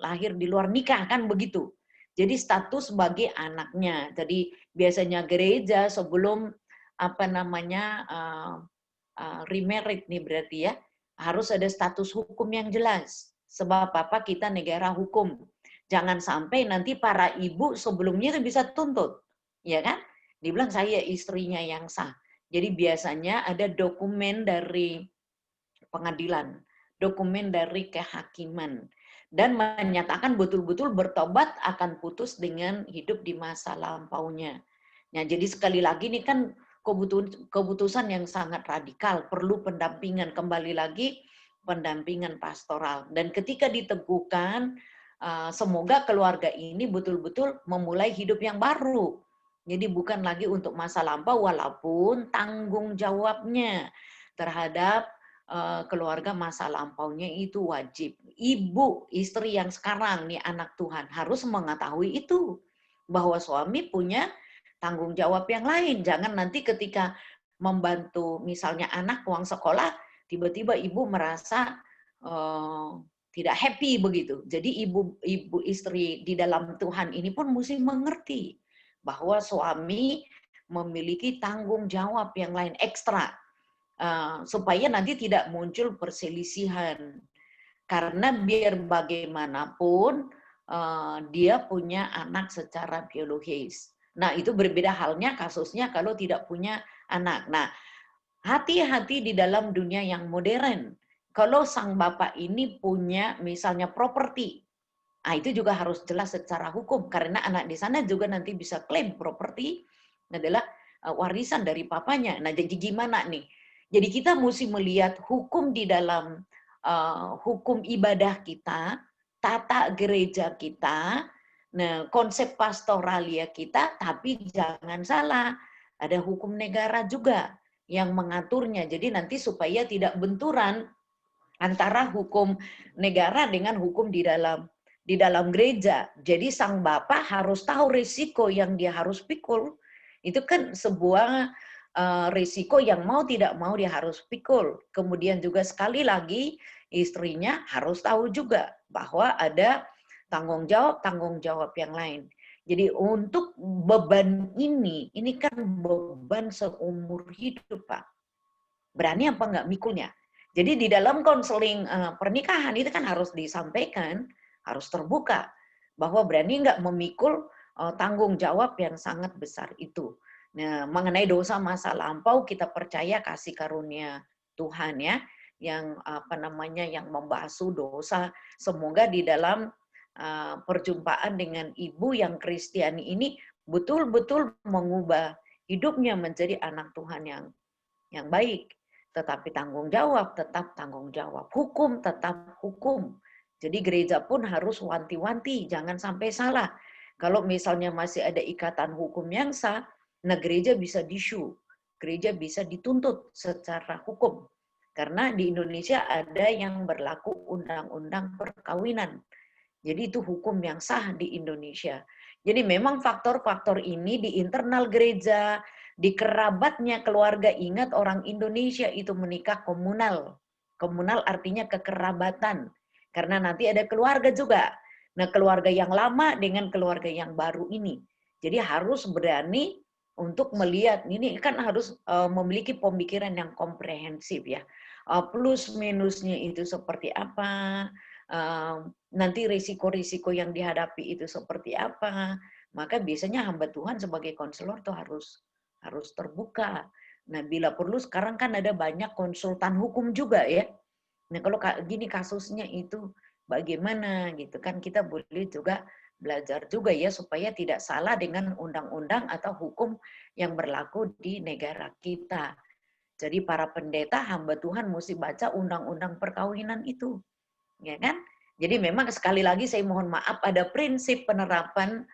lahir di luar nikah kan begitu. Jadi status sebagai anaknya. Jadi biasanya gereja sebelum remarried nih berarti ya harus ada status hukum yang jelas. Sebab apa kita negara hukum. Jangan sampai nanti para ibu sebelumnya itu bisa tuntut, ya kan? Dibilang saya istrinya yang sah. Jadi biasanya ada dokumen dari pengadilan, dokumen dari kehakiman, dan menyatakan betul-betul bertobat akan putus dengan hidup di masa lampaunya. Nah, jadi sekali lagi ini kan keputusan yang sangat radikal, perlu pendampingan, kembali lagi pendampingan pastoral. Dan ketika diteguhkan, semoga keluarga ini betul-betul memulai hidup yang baru. Jadi bukan lagi untuk masa lampau, walaupun tanggung jawabnya terhadap keluarga masa lampaunya itu wajib. Ibu, istri yang sekarang nih anak Tuhan harus mengetahui itu bahwa suami punya tanggung jawab yang lain. Jangan nanti ketika membantu misalnya anak uang sekolah, tiba-tiba ibu merasa tidak happy begitu. Jadi ibu istri di dalam Tuhan ini pun mesti mengerti bahwa suami memiliki tanggung jawab yang lain ekstra, supaya nanti tidak muncul perselisihan. Karena biar bagaimanapun dia punya anak secara biologis. Nah, itu berbeda halnya kasusnya kalau tidak punya anak. Nah, hati-hati di dalam dunia yang modern. Kalau sang bapak ini punya misalnya properti, nah itu juga harus jelas secara hukum, karena anak di sana juga nanti bisa klaim properti adalah warisan dari papanya. Nah, jadi gimana nih? Jadi kita mesti melihat hukum di dalam hukum ibadah kita, tata gereja kita, nah konsep pastoralia kita, tapi jangan salah, ada hukum negara juga yang mengaturnya. Jadi nanti supaya tidak benturan antara hukum negara dengan hukum di dalam gereja. Jadi sang bapak harus tahu risiko yang dia harus pikul. Itu kan sebuah risiko yang mau tidak mau dia harus pikul. Kemudian juga sekali lagi istrinya harus tahu juga bahwa ada tanggung jawab yang lain. Jadi untuk beban ini kan beban seumur hidup, Pak. Berani apa enggak mikulnya? Jadi di dalam konseling pernikahan itu kan harus disampaikan, harus terbuka, bahwa berani enggak memikul tanggung jawab yang sangat besar itu. Nah, mengenai dosa masa lampau kita percaya kasih karunia Tuhan ya, yang yang membasuh dosa. Semoga di dalam perjumpaan dengan ibu yang Kristiani ini betul-betul mengubah hidupnya menjadi anak Tuhan yang baik. Tetapi tanggung jawab tetap tanggung jawab, hukum tetap hukum. Jadi gereja pun harus wanti-wanti, jangan sampai salah. Kalau misalnya masih ada ikatan hukum yang sah, nah gereja bisa disu, gereja bisa dituntut secara hukum. Karena di Indonesia ada yang berlaku undang-undang perkawinan. Jadi itu hukum yang sah di Indonesia. Jadi memang faktor-faktor ini di internal gereja, di kerabatnya keluarga, ingat orang Indonesia itu menikah komunal. Komunal artinya kekerabatan. Karena nanti ada keluarga juga. Nah, keluarga yang lama dengan keluarga yang baru ini. Jadi harus berani untuk melihat, ini kan harus memiliki pemikiran yang komprehensif ya. Plus minusnya itu seperti apa, nanti risiko-risiko yang dihadapi itu seperti apa. Maka biasanya hamba Tuhan sebagai konselor tuh harus terbuka. Nah, bila perlu sekarang kan ada banyak konsultan hukum juga ya. Nah, kalau gini kasusnya itu bagaimana gitu kan, kita boleh juga belajar juga ya supaya tidak salah dengan undang-undang atau hukum yang berlaku di negara kita. Jadi para pendeta hamba Tuhan mesti baca undang-undang perkawinan itu. Ya kan? Jadi memang sekali lagi saya mohon maaf ada prinsip penerapan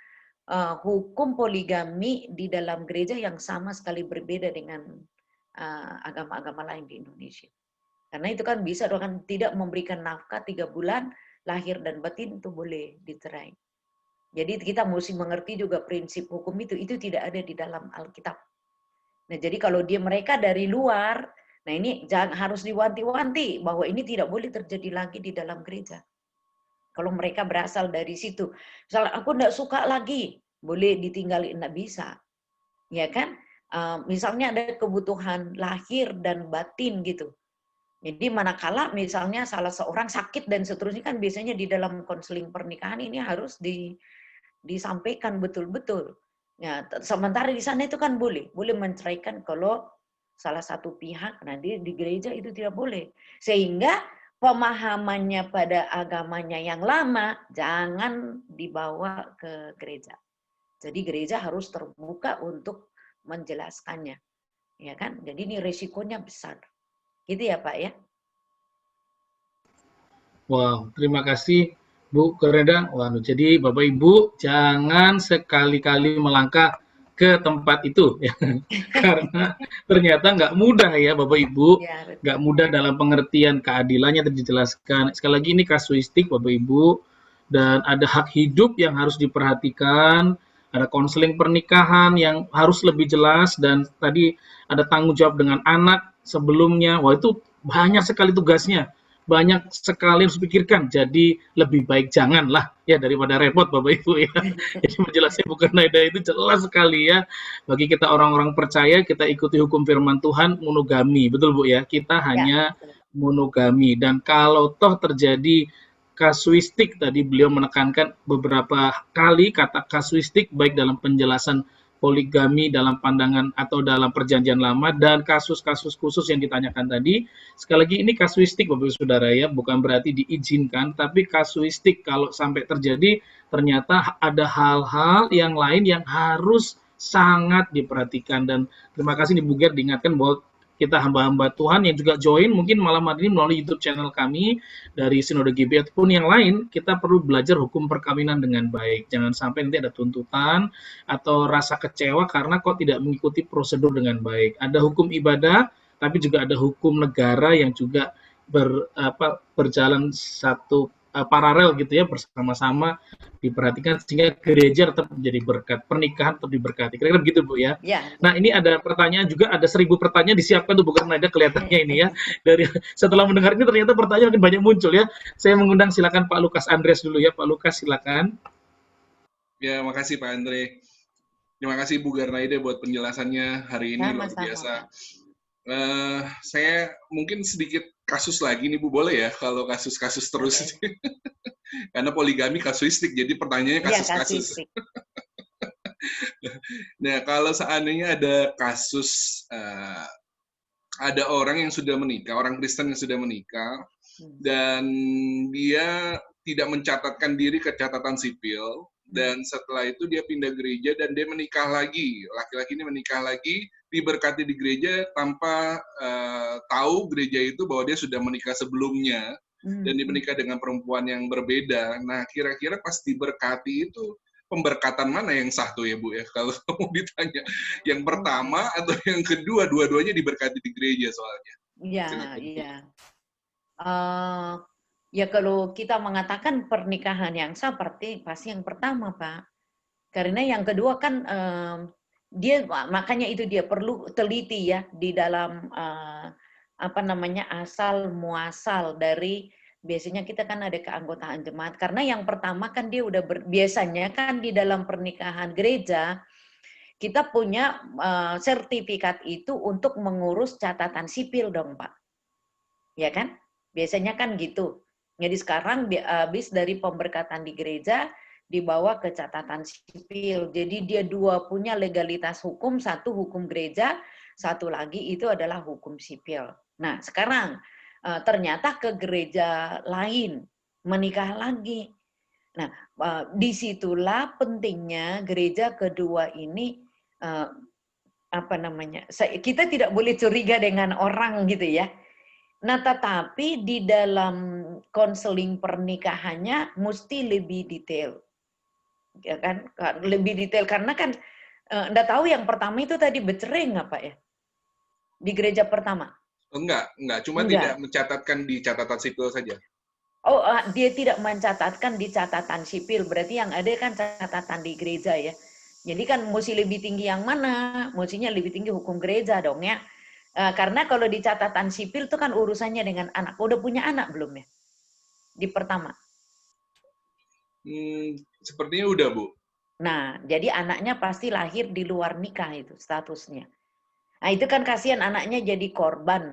hukum poligami di dalam gereja yang sama sekali berbeda dengan agama-agama lain di Indonesia. Karena itu kan bisa dengan tidak memberikan nafkah 3 bulan, lahir dan batin itu boleh dicerai. Jadi kita mesti mengerti juga prinsip hukum itu tidak ada di dalam Alkitab. Nah, jadi kalau mereka dari luar, nah ini harus diwanti-wanti bahwa ini tidak boleh terjadi lagi di dalam gereja. Kalau mereka berasal dari situ, misalnya aku enggak suka lagi, boleh ditinggalin, enggak bisa. Ya kan? Misalnya ada kebutuhan lahir dan batin gitu. Jadi manakala misalnya salah seorang sakit dan seterusnya kan biasanya di dalam konseling pernikahan ini harus disampaikan betul-betul. Ya, sementara di sana itu kan boleh menceraikan kalau salah satu pihak, nah di gereja itu tidak boleh. Sehingga pemahamannya pada agamanya yang lama jangan dibawa ke gereja. Jadi gereja harus terbuka untuk menjelaskannya. Ya kan? Jadi ini risikonya besar. Gitu ya, Pak ya. Wow, terima kasih Bu Koreda. Waduh, jadi Bapak Ibu jangan sekali-kali melangkah ke tempat itu ya. Karena ternyata nggak mudah ya Bapak Ibu, nggak mudah dalam pengertian keadilannya tadi dijelaskan. Sekali lagi ini kasuistik Bapak Ibu, dan ada hak hidup yang harus diperhatikan, ada konseling pernikahan yang harus lebih jelas, dan tadi ada tanggung jawab dengan anak sebelumnya. Wah, itu banyak sekali tugasnya, banyak sekali harus pikirkan. Jadi lebih baik janganlah ya daripada repot Bapak Ibu ya. Jadi menjelaskan bukan Naida itu jelas sekali ya. Bagi kita orang-orang percaya, kita ikuti hukum firman Tuhan, monogami, betul Bu ya. Kita Ya, hanya monogami, dan kalau toh terjadi kasuistik, tadi beliau menekankan beberapa kali kata kasuistik, baik dalam penjelasan poligami dalam pandangan atau dalam perjanjian lama, dan kasus-kasus khusus yang ditanyakan tadi. Sekali lagi ini kasuistik Bapak Ibu Saudara ya, bukan berarti diizinkan, tapi kasuistik kalau sampai terjadi ternyata ada hal-hal yang lain yang harus sangat diperhatikan. Dan terima kasih nih Bu Ger diingatkan bahwa kita hamba-hamba Tuhan yang juga join mungkin malam hari ini melalui YouTube channel kami dari Sinode GB ataupun yang lain, kita perlu belajar hukum perkawinan dengan baik. Jangan sampai nanti ada tuntutan atau rasa kecewa karena kok tidak mengikuti prosedur dengan baik. Ada hukum ibadah, tapi juga ada hukum negara yang juga berjalan satu paralel gitu ya, bersama-sama diperhatikan sehingga gereja tetap menjadi berkat, pernikahan tetap diberkati. Kira-kira begitu Bu ya. ya. Nah, ini ada pertanyaan juga, ada 1000 pertanyaan disiapkan tuh bukan ada kelihatannya ini ya. Dari setelah mendengar ini ternyata pertanyaan makin banyak muncul ya. Saya mengundang silakan Pak Lukas Andreas dulu ya. Pak Lukas silakan. Ya, makasih Pak Andre. Terima kasih Bu Garnaide buat penjelasannya hari ini, luar biasa. Saya mungkin sedikit kasus lagi nih Bu, boleh ya kalau kasus-kasus terus. Okay. Karena poligami kasuistik, jadi pertanyaannya kasus-kasus. Ya, nah, kalau seandainya ada kasus, ada orang yang sudah menikah, orang Kristen yang sudah menikah, dan dia tidak mencatatkan diri ke catatan sipil, dan setelah itu dia pindah gereja dan dia menikah lagi, laki-laki ini menikah lagi, diberkati di gereja tanpa tahu gereja itu bahwa dia sudah menikah sebelumnya, dan dia menikah dengan perempuan yang berbeda. Nah, kira-kira pas diberkati itu, pemberkatan mana yang sah tuh ya Bu ya, kalau mau ditanya, yang pertama atau yang kedua, dua-duanya diberkati di gereja soalnya. Iya. Ya kalau kita mengatakan pernikahan yang sah, pasti yang pertama Pak. Karena yang kedua kan dia, makanya itu dia perlu teliti ya di dalam asal muasal dari, biasanya kita kan ada keanggotaan jemaat. Karena yang pertama kan dia udah biasanya kan di dalam pernikahan gereja kita punya sertifikat itu untuk mengurus catatan sipil dong Pak. Ya kan? Biasanya kan gitu. Jadi sekarang habis dari pemberkatan di gereja dibawa ke catatan sipil. Jadi dia dua punya legalitas hukum, satu hukum gereja, satu lagi itu adalah hukum sipil. Nah sekarang ternyata ke gereja lain menikah lagi. Nah disitulah pentingnya gereja kedua ini kita tidak boleh curiga dengan orang gitu ya. Nah, tetapi di dalam konseling pernikahannya mesti lebih detail. Ya kan? Lebih detail karena kan enggak tahu yang pertama itu tadi bercerai nggak Pak ya? Di gereja pertama? Enggak. Cuma tidak mencatatkan di catatan sipil saja. Oh, dia tidak mencatatkan di catatan sipil. Berarti yang ada kan catatan di gereja ya. Jadi kan mesti lebih tinggi yang mana? Mestinya lebih tinggi hukum gereja dong ya. Karena kalau di catatan sipil itu kan urusannya dengan anak. Udah punya anak belum ya? Di pertama? Sepertinya udah, Bu. Nah, jadi anaknya pasti lahir di luar nikah itu statusnya. Nah, itu kan kasihan anaknya jadi korban.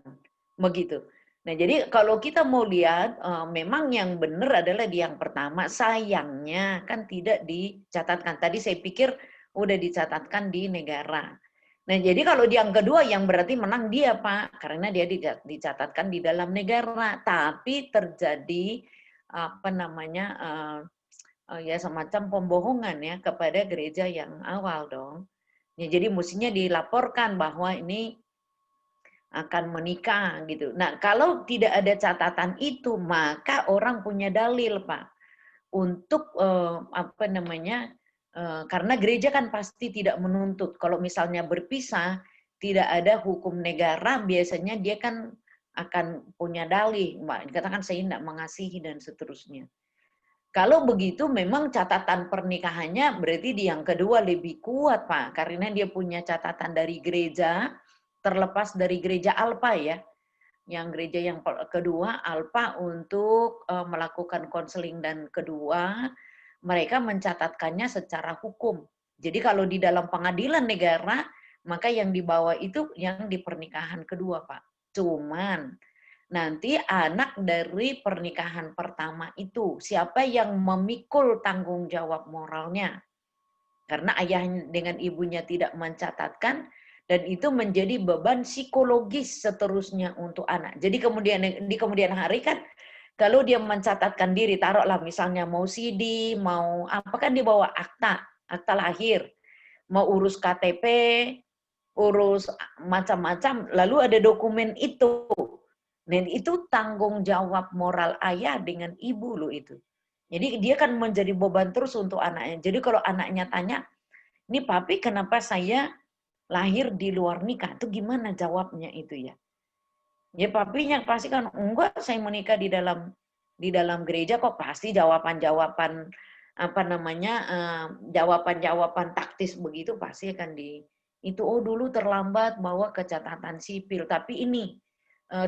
Begitu. Nah, jadi kalau kita mau lihat, memang yang benar adalah di yang pertama. Sayangnya kan tidak dicatatkan. Tadi saya pikir udah dicatatkan di negara. Nah, jadi kalau di yang kedua yang berarti menang dia, Pak. Karena dia dicatatkan di dalam negara. Tapi terjadi, ya semacam pembohongan ya kepada gereja yang awal dong. Ya, jadi mestinya dilaporkan bahwa ini akan menikah gitu. Nah, kalau tidak ada catatan itu, maka orang punya dalil, Pak. Untuk, karena gereja kan pasti tidak menuntut. Kalau misalnya berpisah, tidak ada hukum negara, biasanya dia kan akan punya dalih. Dikatakan saya tidak mengasihi dan seterusnya. Kalau begitu memang catatan pernikahannya berarti di yang kedua lebih kuat, Pak. Karena dia punya catatan dari gereja, terlepas dari gereja Alpha ya. Yang gereja yang kedua, Alpha, untuk melakukan konseling. Dan kedua, mereka mencatatkannya secara hukum. Jadi kalau di dalam pengadilan negara, maka yang dibawa itu yang di pernikahan kedua, Pak. Cuman nanti anak dari pernikahan pertama itu, siapa yang memikul tanggung jawab moralnya? Karena ayah dengan ibunya tidak mencatatkan, dan itu menjadi beban psikologis seterusnya untuk anak. Jadi di kemudian hari kan, kalau dia mencatatkan diri, taruhlah misalnya mau CD, mau apa, kan dia bawa akta lahir, mau urus KTP, urus macam-macam, lalu ada dokumen itu. Dan itu tanggung jawab moral ayah dengan ibu loh itu. Jadi dia kan menjadi beban terus untuk anaknya. Jadi kalau anaknya tanya, ini papi kenapa saya lahir di luar nikah? Itu gimana jawabnya itu ya? Ya papinya pasti kan, enggak, saya menikah di dalam gereja kok. Pasti jawaban-jawaban apa namanya, jawaban-jawaban taktis begitu pasti akan itu, oh dulu terlambat bawa ke catatan sipil. Tapi ini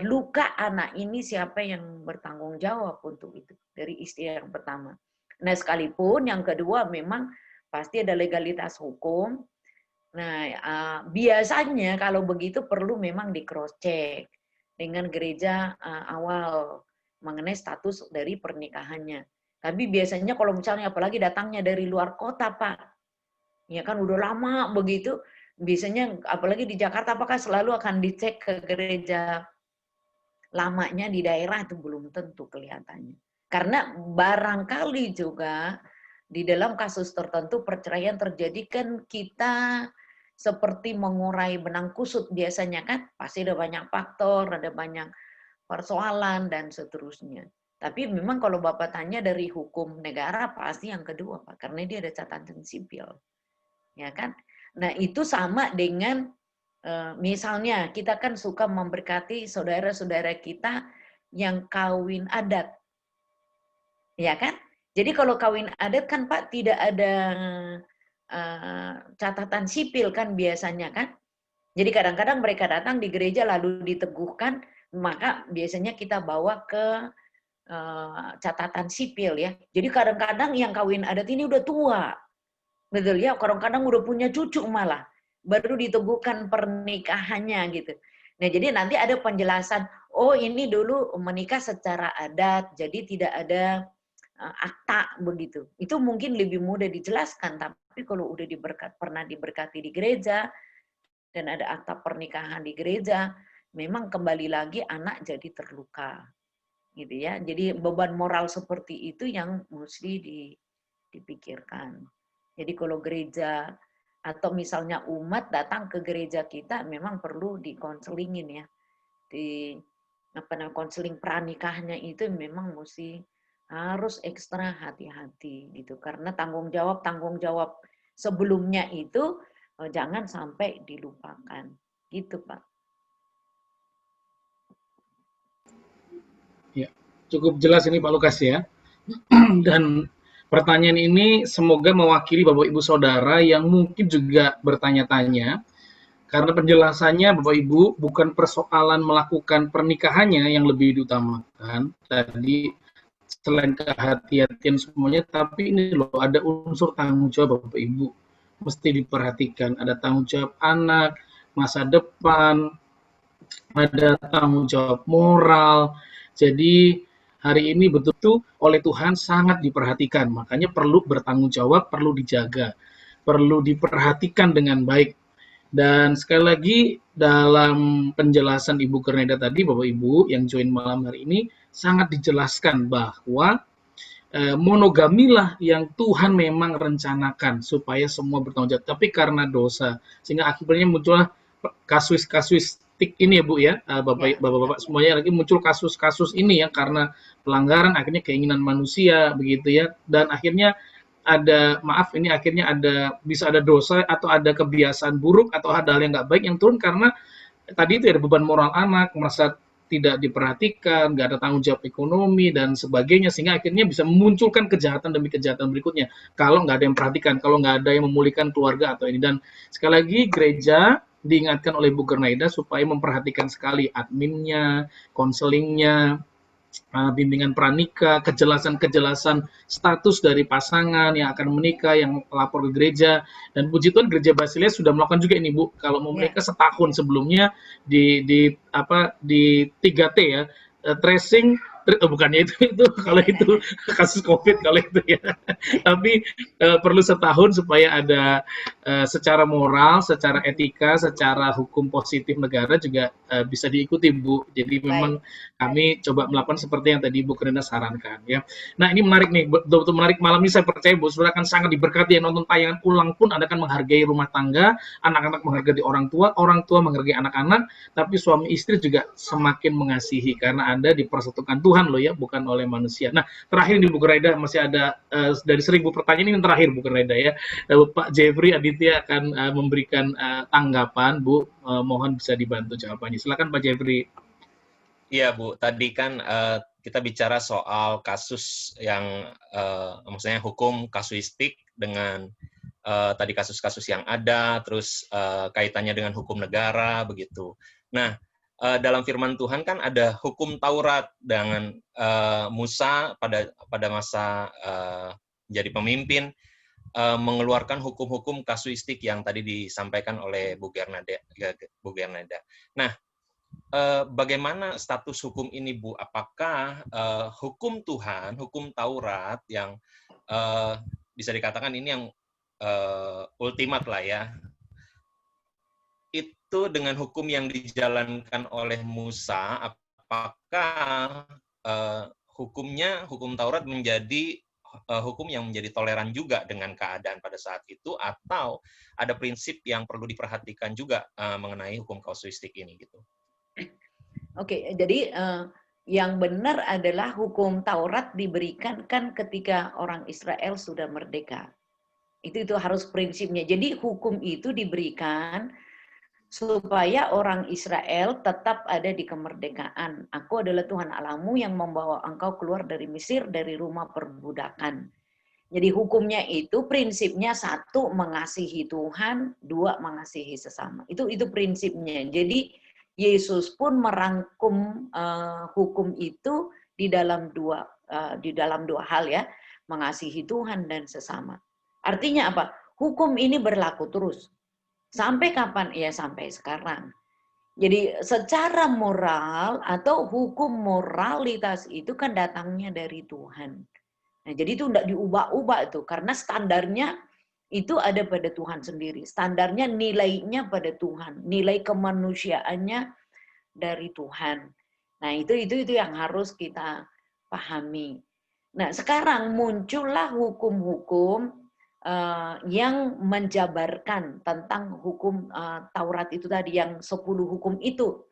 luka anak ini siapa yang bertanggung jawab untuk itu dari istri yang pertama. Nah sekalipun yang kedua memang pasti ada legalitas hukum. Nah biasanya kalau begitu perlu memang di cross check dengan gereja awal mengenai status dari pernikahannya. Tapi biasanya kalau misalnya apalagi datangnya dari luar kota, Pak, ya kan udah lama begitu, biasanya apalagi di Jakarta apakah selalu akan dicek ke gereja lamanya di daerah, itu belum tentu kelihatannya. Karena barangkali juga di dalam kasus tertentu perceraian terjadi kan kita seperti mengurai benang kusut biasanya kan, pasti ada banyak faktor, ada banyak persoalan dan seterusnya. Tapi memang kalau Bapak tanya dari hukum negara pasti yang kedua, Pak, karena dia ada catatan sipil. Ya kan? Nah, itu sama dengan misalnya kita kan suka memberkati saudara-saudara kita yang kawin adat, ya kan? Jadi kalau kawin adat kan Pak tidak ada catatan sipil kan biasanya kan? Jadi kadang-kadang mereka datang di gereja lalu diteguhkan, maka biasanya kita bawa ke catatan sipil ya. Jadi kadang-kadang yang kawin adat ini udah tua, betul ya? Kadang-kadang udah punya cucu malah, baru diteguhkan pernikahannya gitu. Nah, jadi nanti ada penjelasan, oh ini dulu menikah secara adat, jadi tidak ada akta begitu. Itu mungkin lebih mudah dijelaskan, tapi kalau udah pernah diberkati di gereja, dan ada akta pernikahan di gereja, memang kembali lagi anak jadi terluka. Gitu ya. Jadi beban moral seperti itu yang mesti dipikirkan. Jadi kalau gereja atau misalnya umat datang ke gereja kita memang perlu dikonselingin ya. Di konseling pranikahnya itu memang mesti harus ekstra hati-hati gitu, karena tanggung jawab sebelumnya itu jangan sampai dilupakan. Gitu, Pak. Ya, cukup jelas ini Pak Lukas ya. Dan pertanyaan ini semoga mewakili Bapak Ibu Saudara yang mungkin juga bertanya-tanya, karena penjelasannya Bapak Ibu bukan persoalan melakukan pernikahannya yang lebih diutamakan tadi selain kehati-hatian semuanya, tapi ini loh ada unsur tanggung jawab Bapak Ibu mesti diperhatikan. Ada tanggung jawab anak, masa depan, ada tanggung jawab moral. Jadi hari ini betul-betul oleh Tuhan sangat diperhatikan, makanya perlu bertanggung jawab, perlu dijaga, perlu diperhatikan dengan baik. Dan sekali lagi dalam penjelasan Ibu Kerneda tadi, Bapak Ibu yang join malam hari ini, sangat dijelaskan bahwa monogamilah yang Tuhan memang rencanakan supaya semua bertanggung jawab. Tapi karena dosa, sehingga akhirnya muncullah kasus-kasus ini ya Bu ya, Bapak-bapak semuanya lagi muncul kasus-kasus ini ya, karena pelanggaran akhirnya keinginan manusia begitu ya, dan akhirnya ada akhirnya bisa ada dosa atau ada kebiasaan buruk atau hal-hal yang nggak baik yang turun karena tadi itu ada beban moral anak, merasa tidak diperhatikan, nggak ada tanggung jawab ekonomi dan sebagainya, sehingga akhirnya bisa memunculkan kejahatan demi kejahatan berikutnya kalau nggak ada yang perhatikan, kalau nggak ada yang memulihkan keluarga atau ini. Dan sekali lagi gereja diingatkan oleh Bu Gernaida supaya memperhatikan sekali adminnya, konselingnya, bimbingan pranikah, kejelasan-kejelasan status dari pasangan yang akan menikah, yang lapor ke gereja. Dan puji Tuhan gereja Basileia sudah melakukan juga ini, Bu. Kalau mau menikah setahun sebelumnya di 3T ya, tracing, bukannya itu kalau itu kasus COVID kalau itu ya. Tapi perlu setahun supaya ada secara moral, secara etika, secara hukum positif negara juga bisa diikuti, Bu. Jadi memang kami coba melakukan seperti yang tadi Bu Gernaida sarankan ya. Nah, ini menarik nih, betul-betul menarik. Malam ini saya percaya Bu Saudara akan sangat diberkati, yang nonton tayangan ulang pun Anda akan menghargai rumah tangga, anak-anak menghargai orang tua menghargai anak-anak, tapi suami istri juga semakin mengasihi karena Anda dipersatukan Tuhan loh ya, bukan oleh manusia. Nah, terakhir nih Bu Gernaida, masih ada dari 1000 pertanyaan ini yang terakhir Bu Gernaida ya. Pak Jeffrey Aditya akan memberikan tanggapan, Bu. Mohon bisa dibantu jawabannya. Silakan Pak Jeffrey. Iya Bu, tadi kan kita bicara soal kasus yang maksudnya hukum kasuistik dengan tadi kasus-kasus yang ada, terus kaitannya dengan hukum negara begitu. Nah, dalam firman Tuhan kan ada hukum Taurat dengan Musa pada masa menjadi pemimpin mengeluarkan hukum-hukum kasuistik yang tadi disampaikan oleh Bu Gernaida. Nah, bagaimana status hukum ini, Bu? Apakah hukum Tuhan, hukum Taurat yang bisa dikatakan ini yang ultimat lah ya, itu dengan hukum yang dijalankan oleh Musa, apakah hukum Taurat menjadi hukum yang menjadi toleran juga dengan keadaan pada saat itu, atau ada prinsip yang perlu diperhatikan juga mengenai hukum kasuistik ini gitu? Oke, jadi yang benar adalah hukum Taurat diberikan kan ketika orang Israel sudah merdeka. Itu harus prinsipnya. Jadi hukum itu diberikan supaya orang Israel tetap ada di kemerdekaan. Aku adalah Tuhan Allahmu yang membawa engkau keluar dari Mesir, dari rumah perbudakan. Jadi hukumnya itu prinsipnya 1, mengasihi Tuhan, 2, mengasihi sesama. Itu prinsipnya. Jadi Yesus pun merangkum hukum itu di dalam dua hal ya, mengasihi Tuhan dan sesama. Artinya apa? Hukum ini berlaku terus. Sampai kapan? Ya sampai sekarang. Jadi secara moral atau hukum moralitas itu kan datangnya dari Tuhan. Nah, jadi itu tidak diubah-ubah itu karena standarnya itu ada pada Tuhan sendiri. Standarnya nilainya pada Tuhan, nilai kemanusiaannya dari Tuhan. Nah, itu yang harus kita pahami. Nah, sekarang muncullah hukum-hukum yang menjabarkan tentang hukum Taurat itu tadi, yang 10 hukum itu.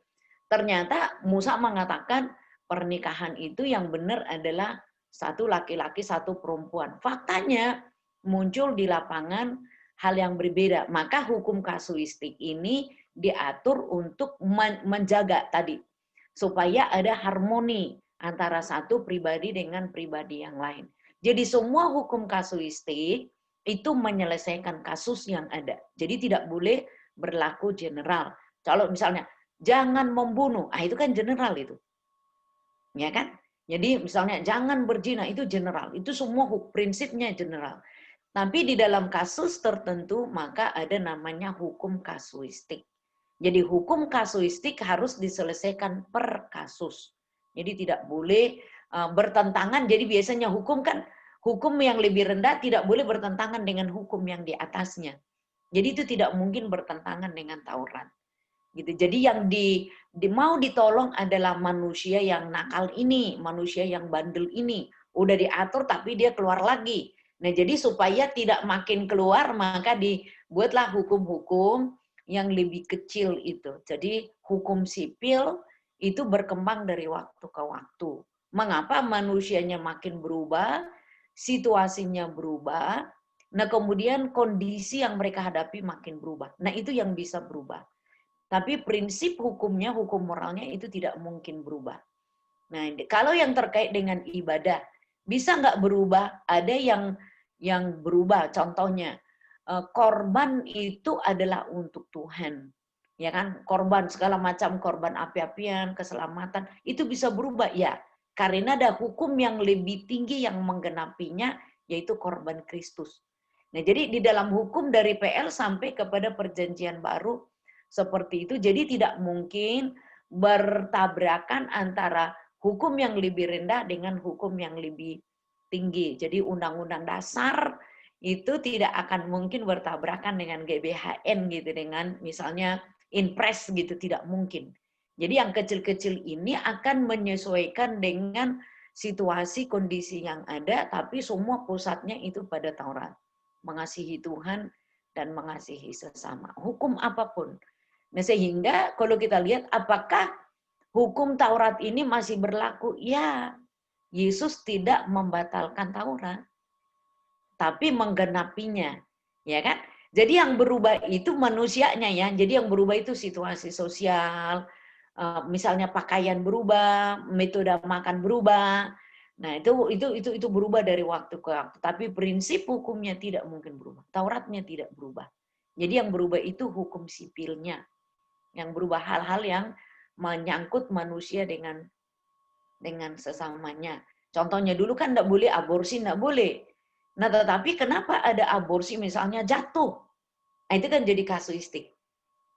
Ternyata Musa mengatakan pernikahan itu yang benar adalah 1 laki-laki, 1 perempuan. Faktanya muncul di lapangan hal yang berbeda. Maka hukum kasuistik ini diatur untuk menjaga tadi, supaya ada harmoni antara satu pribadi dengan pribadi yang lain. Jadi semua hukum kasuistik itu menyelesaikan kasus yang ada. Jadi tidak boleh berlaku general. Kalau misalnya jangan membunuh, itu kan general itu. Ya kan? Jadi misalnya jangan berzina, itu general. Itu semua prinsipnya general. Tapi di dalam kasus tertentu maka ada namanya hukum kasuistik. Jadi hukum kasuistik harus diselesaikan per kasus. Jadi tidak boleh bertentangan. Jadi biasanya hukum yang lebih rendah tidak boleh bertentangan dengan hukum yang di atasnya. Jadi itu tidak mungkin bertentangan dengan Taurat. Gitu. Jadi yang mau ditolong adalah manusia yang nakal ini, manusia yang bandel ini. Udah diatur tapi dia keluar lagi. Nah, jadi supaya tidak makin keluar maka dibuatlah hukum-hukum yang lebih kecil itu. Jadi hukum sipil itu berkembang dari waktu ke waktu. Mengapa manusianya makin berubah? Situasinya berubah, nah kemudian kondisi yang mereka hadapi makin berubah. Nah itu yang bisa berubah. Tapi prinsip hukumnya, hukum moralnya itu tidak mungkin berubah. Nah, kalau yang terkait dengan ibadah, bisa nggak berubah? Ada yang berubah. Contohnya, korban itu adalah untuk Tuhan. Ya kan? Korban, segala macam korban api-apian, keselamatan, itu bisa berubah. Ya, karena ada hukum yang lebih tinggi yang menggenapinya, yaitu korban Kristus. Nah, jadi di dalam hukum dari PL sampai kepada perjanjian baru, seperti itu. Jadi tidak mungkin bertabrakan antara hukum yang lebih rendah dengan hukum yang lebih tinggi. Jadi undang-undang dasar itu tidak akan mungkin bertabrakan dengan GBHN gitu, dengan misalnya Inpres gitu, tidak mungkin. Jadi yang kecil-kecil ini akan menyesuaikan dengan situasi kondisi yang ada, tapi semua pusatnya itu pada Taurat. Mengasihi Tuhan dan mengasihi sesama. Hukum apapun. Nah, sehingga kalau kita lihat apakah hukum Taurat ini masih berlaku? Ya, Yesus tidak membatalkan Taurat, tapi menggenapinya, ya kan? Jadi yang berubah itu manusianya ya. Jadi yang berubah itu situasi sosial, misalnya pakaian berubah, metode makan berubah. Nah, itu berubah dari waktu ke waktu. Tapi prinsip hukumnya tidak mungkin berubah. Tauratnya tidak berubah. Jadi yang berubah itu hukum sipilnya. Yang berubah hal-hal yang menyangkut manusia dengan sesamanya. Contohnya dulu kan enggak boleh aborsi, enggak boleh. Nah, tetapi kenapa ada aborsi misalnya jatuh? Nah, itu kan jadi kasuistik.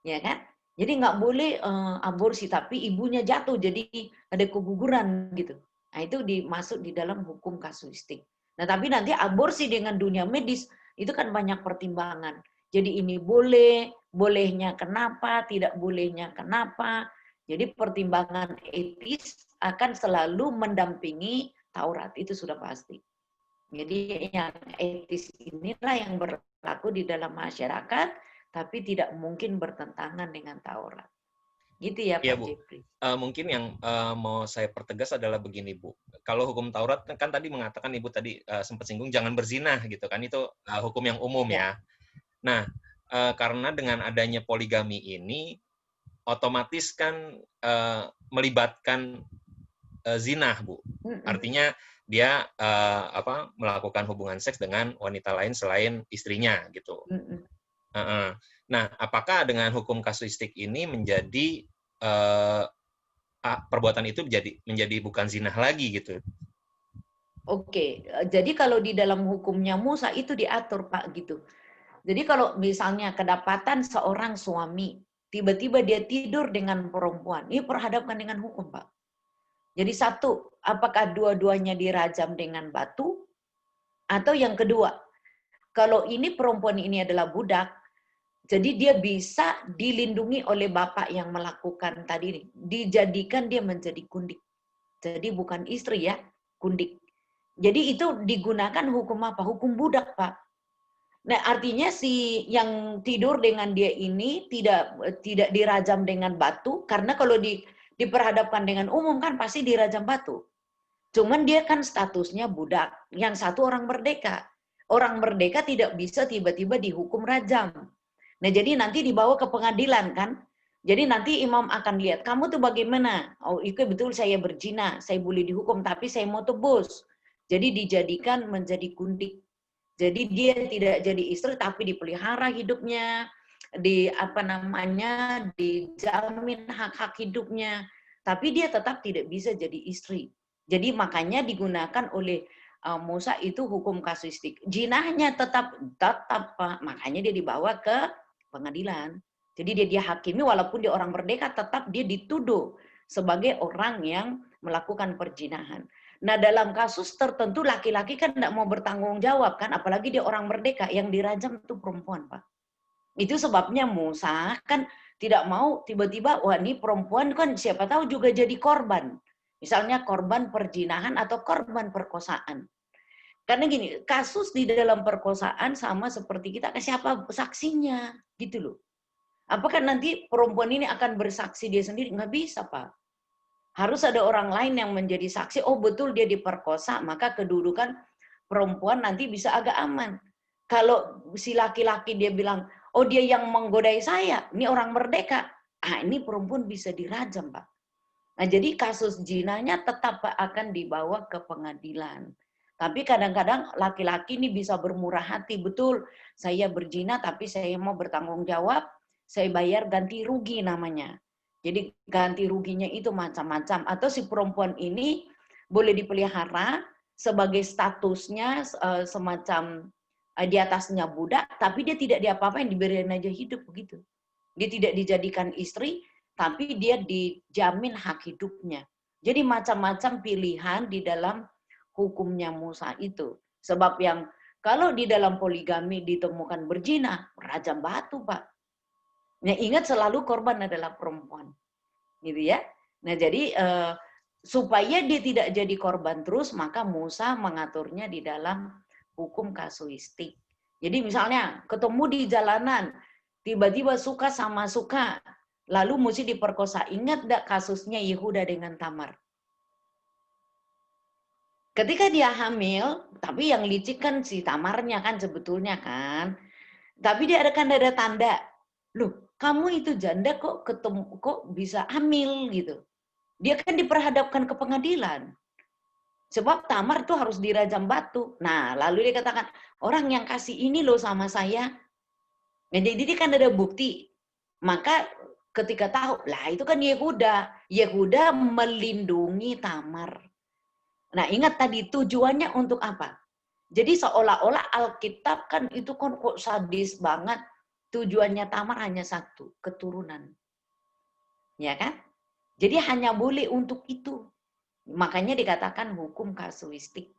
Ya kan? Jadi enggak boleh aborsi tapi ibunya jatuh jadi ada keguguran gitu. Nah, itu dimasuk di dalam hukum kasuistik. Nah, tapi nanti aborsi dengan dunia medis itu kan banyak pertimbangan. Jadi ini boleh, bolehnya kenapa, tidak bolehnya kenapa. Jadi pertimbangan etis akan selalu mendampingi Taurat, itu sudah pasti. Jadi yang etis inilah yang berlaku di dalam masyarakat, tapi tidak mungkin bertentangan dengan Taurat. Gitu ya, Pak Jeffrey. Mungkin yang mau saya pertegas adalah begini, Bu. Kalau hukum Taurat kan tadi mengatakan, Ibu tadi sempat singgung jangan berzinah gitu kan, itu hukum yang umum ya. Nah, karena dengan adanya poligami ini, otomatis kan melibatkan zinah, Bu. Artinya dia melakukan hubungan seks dengan wanita lain selain istrinya gitu. Nah, apakah dengan hukum kasuistik ini menjadi perbuatan itu menjadi bukan zinah lagi gitu? Oke, jadi kalau di dalam hukumnya Musa itu diatur, Pak, gitu. Jadi kalau misalnya kedapatan seorang suami, tiba-tiba dia tidur dengan perempuan, ini perhadapkan dengan hukum, Pak. Jadi satu, apakah dua-duanya dirajam dengan batu? Atau yang kedua, kalau ini perempuan ini adalah budak, jadi dia bisa dilindungi oleh bapak yang melakukan tadi ini. Dijadikan dia menjadi kundik. Jadi bukan istri ya, kundik. Jadi itu digunakan hukum apa? Hukum budak, Pak. Nah, artinya si yang tidur dengan dia ini tidak dirajam dengan batu, karena kalau diperhadapkan dengan umum kan pasti dirajam batu. Cuman dia kan statusnya budak, yang satu orang merdeka. Orang merdeka tidak bisa tiba-tiba dihukum rajam. Nah, jadi nanti dibawa ke pengadilan kan. Jadi nanti imam akan lihat, kamu tuh bagaimana? Oh, itu betul saya berzina, saya boleh dihukum, tapi saya mau tebus. Jadi dijadikan menjadi kundik. Jadi dia tidak jadi istri tapi dipelihara hidupnya, dijamin hak-hak hidupnya, tapi dia tetap tidak bisa jadi istri. Jadi makanya digunakan oleh Musa itu hukum kasuistik. Jinahnya tetap makanya dia dibawa ke pengadilan. Jadi dia hakimi walaupun dia orang merdeka, tetap dia dituduh sebagai orang yang melakukan perzinahan. Nah, dalam kasus tertentu laki-laki kan tidak mau bertanggung jawab kan, apalagi dia orang merdeka, yang dirajam itu perempuan, Pak. Itu sebabnya Musa kan tidak mau tiba-tiba, wah ini perempuan kan siapa tahu juga jadi korban. Misalnya korban perzinahan atau korban perkosaan. Karena gini, kasus di dalam perkosaan sama seperti kita, siapa saksinya, gitu loh. Apakah nanti perempuan ini akan bersaksi dia sendiri? Nggak bisa, Pak. Harus ada orang lain yang menjadi saksi, oh betul dia diperkosa, maka kedudukan perempuan nanti bisa agak aman. Kalau si laki-laki dia bilang, oh dia yang menggodai saya, ini orang merdeka, ini perempuan bisa dirajam, Pak. Nah, jadi kasus zinanya tetap akan dibawa ke pengadilan. Tapi kadang-kadang laki-laki ini bisa bermurah hati, betul, saya berzina tapi saya mau bertanggung jawab, saya bayar ganti rugi namanya. Jadi ganti ruginya itu macam-macam. Atau si perempuan ini boleh dipelihara sebagai statusnya semacam di atasnya budak, tapi dia tidak diapa-apain, diberikan aja hidup begitu. Dia tidak dijadikan istri, tapi dia dijamin hak hidupnya. Jadi macam-macam pilihan di dalam hukumnya Musa itu. Sebab yang kalau di dalam poligami ditemukan berzina, rajam batu, Pak. Nah, ingat selalu korban adalah perempuan. Gitu ya. Nah, jadi supaya dia tidak jadi korban terus, maka Musa mengaturnya di dalam hukum kasuistik. Jadi misalnya ketemu di jalanan, tiba-tiba suka sama suka, lalu mesti diperkosa. Ingat enggak kasusnya Yehuda dengan Tamar? Ketika dia hamil, tapi yang licik kan si Tamarnya kan sebetulnya kan. Tapi dia ada tanda. Loh, kamu itu janda kok bisa hamil gitu. Dia kan diperhadapkan ke pengadilan. Sebab Tamar itu harus dirajam batu. Nah, lalu dia katakan, orang yang kasih ini loh sama saya. Nah, jadi kan ada bukti. Maka ketika tahu, lah itu kan Yehuda. Yehuda melindungi Tamar. Nah, ingat tadi tujuannya untuk apa? Jadi seolah-olah Alkitab kan itu kan kok sadis banget. Tujuannya Tamar hanya satu, keturunan. Ya kan? Jadi hanya boleh untuk itu. Makanya dikatakan hukum kasuistik.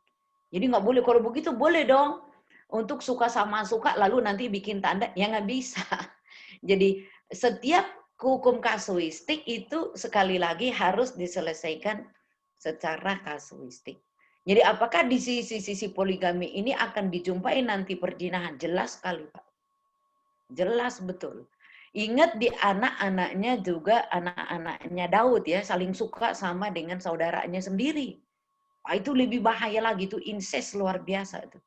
Jadi nggak boleh, kalau begitu boleh dong. Untuk suka sama suka lalu nanti bikin tanda, ya nggak bisa. Jadi setiap hukum kasuistik itu sekali lagi harus diselesaikan secara kasuistik. Jadi apakah di sisi poligami ini akan dijumpai nanti perzinahan? Jelas sekali, Pak. Jelas betul. Ingat di anak-anaknya juga, anak-anaknya Daud ya, saling suka sama dengan saudaranya sendiri. Wah, itu lebih bahaya lagi, itu incest luar biasa itu.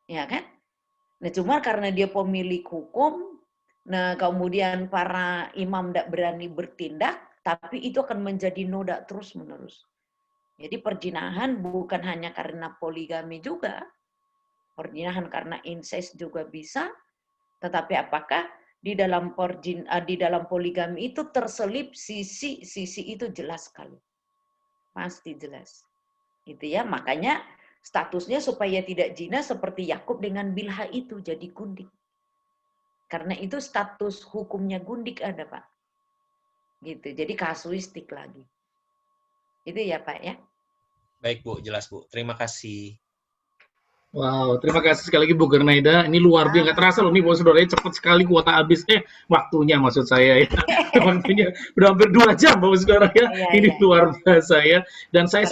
Ya kan? Nah, cuma karena dia pemilik hukum, nah kemudian para imam tidak berani bertindak, tapi itu akan menjadi noda terus-menerus. Jadi perzinahan bukan hanya karena poligami juga, perzinahan karena incest juga bisa, tetapi apakah di dalam poligami itu terselip sisi itu jelas sekali. Pasti jelas. Gitu ya, makanya statusnya supaya tidak zina seperti Yakub dengan Bilha itu jadi gundik. Karena itu status hukumnya gundik ada, Pak. Gitu. Jadi kasuistik lagi. Itu ya, Pak ya. Baik, Bu, jelas, Bu. Terima kasih. Wow, terima kasih sekali lagi Bu Gernaida. Ini luar biasa, nggak terasa loh nih, Bapak Saudara, cepat sekali kuota habis. Waktunya maksud saya ya. Waktunya udah hampir 2 jam, Bapak Saudara ya. Ini luar biasa ya. Dan saya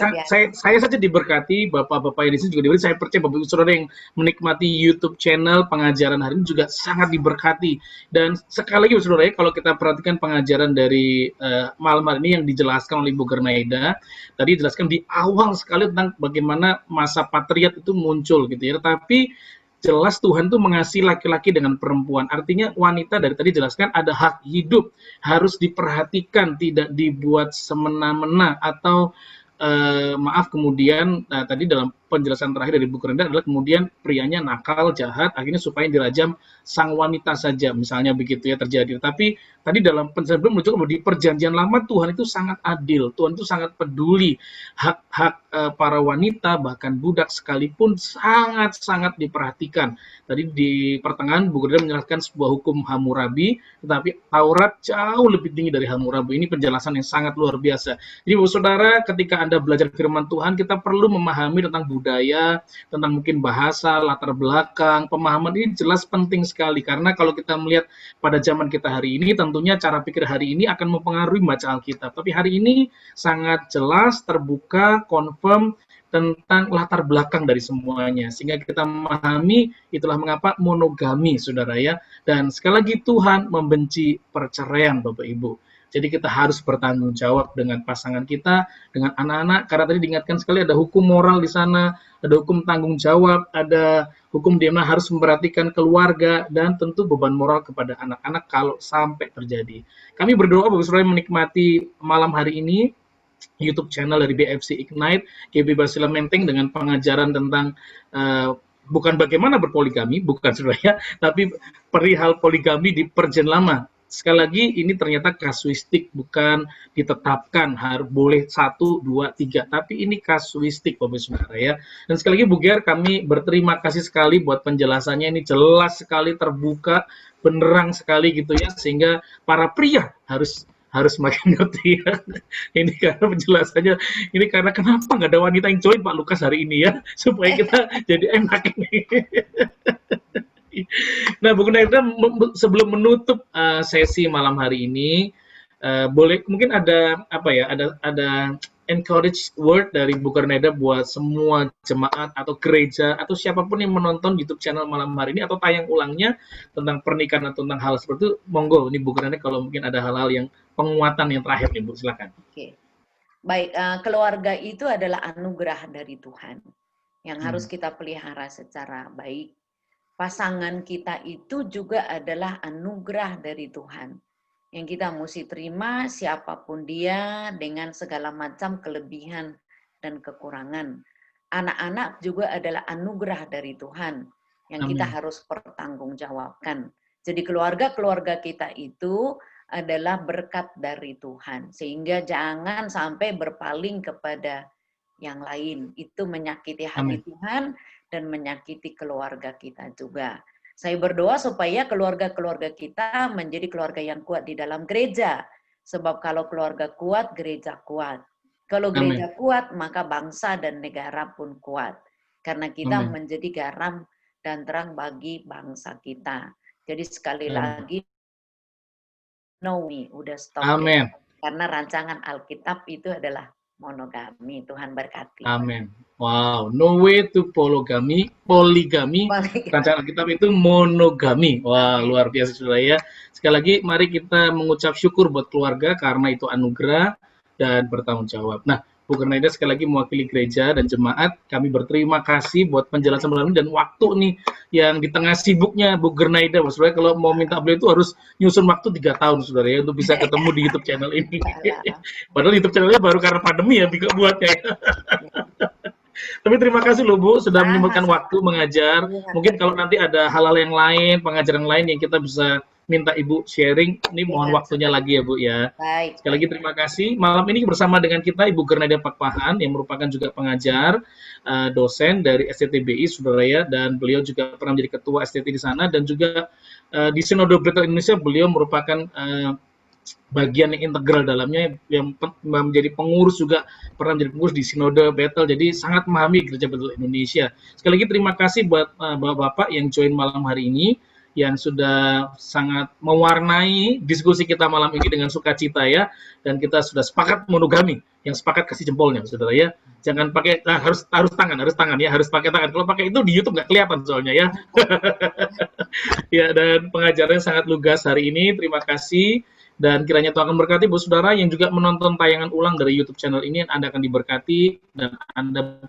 saja diberkati, Bapak-bapak yang di sini juga diberkati. Saya percaya Bapak Saudara yang menikmati YouTube channel pengajaran hari ini juga sangat diberkati. Dan sekali lagi Bapak Saudara ya, kalau kita perhatikan pengajaran dari malam hari ini yang dijelaskan oleh Bu Gernaida, tadi dijelaskan di awal sekali tentang bagaimana masa patriark itu muncul gitu ya. Tapi jelas Tuhan tuh mengasihi laki-laki dengan perempuan. Artinya wanita dari tadi jelaskan ada hak hidup, harus diperhatikan, tidak dibuat semena-mena atau maaf kemudian tadi dalam penjelasan terakhir dari Bu Gernaida adalah kemudian prianya nakal, jahat, akhirnya supaya dirajam sang wanita saja, misalnya begitu ya terjadi. Tapi tadi dalam penjelasan menunjukkan bahwa di perjanjian lama Tuhan itu sangat adil, Tuhan itu sangat peduli hak-hak para wanita bahkan budak sekalipun sangat-sangat diperhatikan. Tadi di pertengahan Bu Gernaida menjelaskan sebuah hukum Hammurabi, tetapi Taurat jauh lebih tinggi dari Hammurabi. Ini penjelasan yang sangat luar biasa. Jadi Bu Saudara, ketika Anda belajar firman Tuhan, kita perlu memahami tentang budaya, tentang mungkin bahasa, latar belakang, pemahaman ini jelas penting sekali. Karena kalau kita melihat pada zaman kita hari ini, tentunya cara pikir hari ini akan mempengaruhi baca Alkitab. Tapi hari ini sangat jelas, terbuka, confirm tentang latar belakang dari semuanya. Sehingga kita memahami itulah mengapa monogami, Saudara ya. Dan sekali lagi Tuhan membenci perceraian, Bapak Ibu. Jadi kita harus bertanggung jawab dengan pasangan kita, dengan anak-anak, karena tadi diingatkan sekali ada hukum moral di sana, ada hukum tanggung jawab, ada hukum di mana harus memperhatikan keluarga, dan tentu beban moral kepada anak-anak kalau sampai terjadi. Kami berdoa Bapak Saudara menikmati malam hari ini YouTube channel dari BFC Ignite, GB Basila Menteng dengan pengajaran tentang bukan bagaimana berpoligami, bukan saudara ya, tapi perihal poligami di Perjanjian Lama. Sekali lagi ini ternyata kasuistik, bukan ditetapkan harus boleh 1, 2, 3, tapi ini kasuistik Bapak Saudara ya. Dan sekali lagi Bu Ger, kami berterima kasih sekali buat penjelasannya, ini jelas sekali, terbuka, benerang sekali gitu ya, sehingga para pria harus makin ngerti ya. Ini karena penjelasannya, ini karena kenapa nggak ada wanita yang join Pak Lukas hari ini ya, supaya kita jadi enak ini. Nah, Bu Gunaida, sebelum menutup sesi malam hari ini, boleh mungkin ada apa ya, ada encourage word dari Bu Gunaida buat semua jemaat atau gereja atau siapapun yang menonton YouTube channel malam hari ini atau tayang ulangnya tentang pernikahan atau tentang hal seperti itu, monggo ini Bu Gunaida kalau mungkin ada hal-hal yang penguatan yang terakhir nih Bu, silakan. Oke. Baik, keluarga itu adalah anugerah dari Tuhan yang harus kita pelihara secara baik. Pasangan kita itu juga adalah anugerah dari Tuhan yang kita mesti terima siapapun dia dengan segala macam kelebihan dan kekurangan. Anak-anak juga adalah anugerah dari Tuhan yang kita harus pertanggungjawabkan. Jadi keluarga-keluarga kita itu adalah berkat dari Tuhan, sehingga jangan sampai berpaling kepada yang lain. Itu menyakiti hati Tuhan dan menyakiti keluarga kita juga. Saya berdoa supaya keluarga-keluarga kita menjadi keluarga yang kuat di dalam gereja. Sebab kalau keluarga kuat, gereja kuat. Kalau gereja kuat, maka bangsa dan negara pun kuat. Karena kita menjadi garam dan terang bagi bangsa kita. Jadi sekali lagi, udah stop. Amin. Karena rancangan Alkitab itu adalah monogami. Tuhan berkati. Amin. Wow, no way to poligami. Rancangan Alkitab itu monogami. Wah, luar biasa saudara ya. Sekali lagi, mari kita mengucap syukur buat keluarga karena itu anugerah dan bertanggung jawab. Nah, Bu Gunaida sekali lagi mewakili gereja dan jemaat, kami berterima kasih buat penjelasan malam ini dan waktu nih yang di tengah sibuknya Bu Gunaida. Saudara kalau mau minta beliau itu harus nyusun waktu 3 tahun saudara ya untuk bisa ketemu di YouTube channel ini. Padahal YouTube channelnya baru karena pandemi ya buatnya. Tapi terima kasih loh Bu sudah menyempatkan waktu mengajar. Mungkin kalau nanti ada hal-hal yang lain, pengajaran lain yang kita bisa minta Ibu sharing, ini mohon waktunya lagi ya Bu ya. Baik. Sekali lagi terima kasih. Malam ini bersama dengan kita Ibu Gunaida Pakpahan yang merupakan juga pengajar, dosen dari STTBI saudara ya, dan beliau juga pernah menjadi ketua STT di sana dan juga di Sinode Bethel Indonesia beliau merupakan bagian yang integral dalamnya, yang menjadi pengurus juga, pernah menjadi pengurus di Sinode Bethel, jadi sangat memahami Gereja Bethel Indonesia. Sekali lagi terima kasih buat Bapak-Bapak yang join malam hari ini, yang sudah sangat mewarnai diskusi kita malam ini dengan sukacita ya, dan kita sudah sepakat monogami, yang sepakat kasih jempolnya saudara ya. Jangan pakai, harus tangan ya, harus pakai tangan. Kalau pakai itu di YouTube nggak kelihatan soalnya ya. Ya, dan pengajarannya sangat lugas hari ini, terima kasih. Dan kiranya Tuhan akan berkati Bu Saudara yang juga menonton tayangan ulang dari YouTube channel ini, Anda akan diberkati dan Anda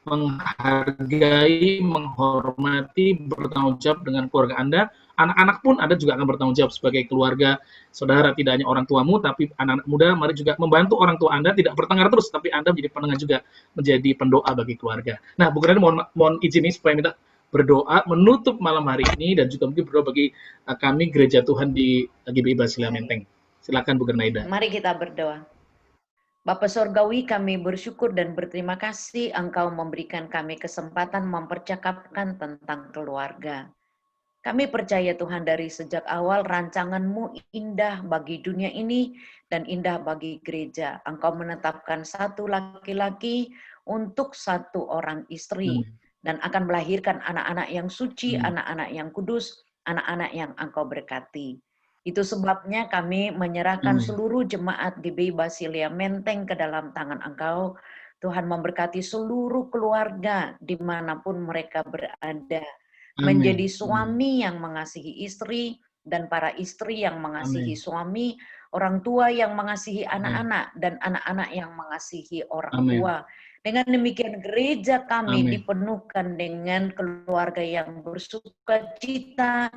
menghargai, menghormati, bertanggung jawab dengan keluarga Anda. Anak-anak pun Anda juga akan bertanggung jawab sebagai keluarga saudara, tidak hanya orang tuamu, tapi anak-anak muda, mari juga membantu orang tua Anda, tidak bertengkar terus, tapi Anda menjadi penengah juga, menjadi pendoa bagi keluarga. Nah, Bu Gunaida mohon izin ini supaya minta berdoa menutup malam hari ini dan juga mungkin berdoa bagi kami Gereja Tuhan di GBI Basila Menteng. Silakan Bu Gunaida. Mari kita berdoa. Bapa Sorgawi, kami bersyukur dan berterima kasih Engkau memberikan kami kesempatan mempercakapkan tentang keluarga. Kami percaya Tuhan dari sejak awal rancangan-Mu indah bagi dunia ini dan indah bagi gereja. Engkau menetapkan satu laki-laki untuk satu orang istri dan akan melahirkan anak-anak yang suci, anak-anak yang kudus, anak-anak yang Engkau berkati. Itu sebabnya kami menyerahkan seluruh jemaat GBI Basilia Menteng ke dalam tangan Engkau. Tuhan memberkati seluruh keluarga dimanapun mereka berada. Menjadi suami yang mengasihi istri dan para istri yang mengasihi suami. orang tua yang mengasihi anak-anak, dan anak-anak yang mengasihi orang Amin. tua. Dengan demikian gereja kami Amin. dipenuhkan dengan keluarga yang bersukacita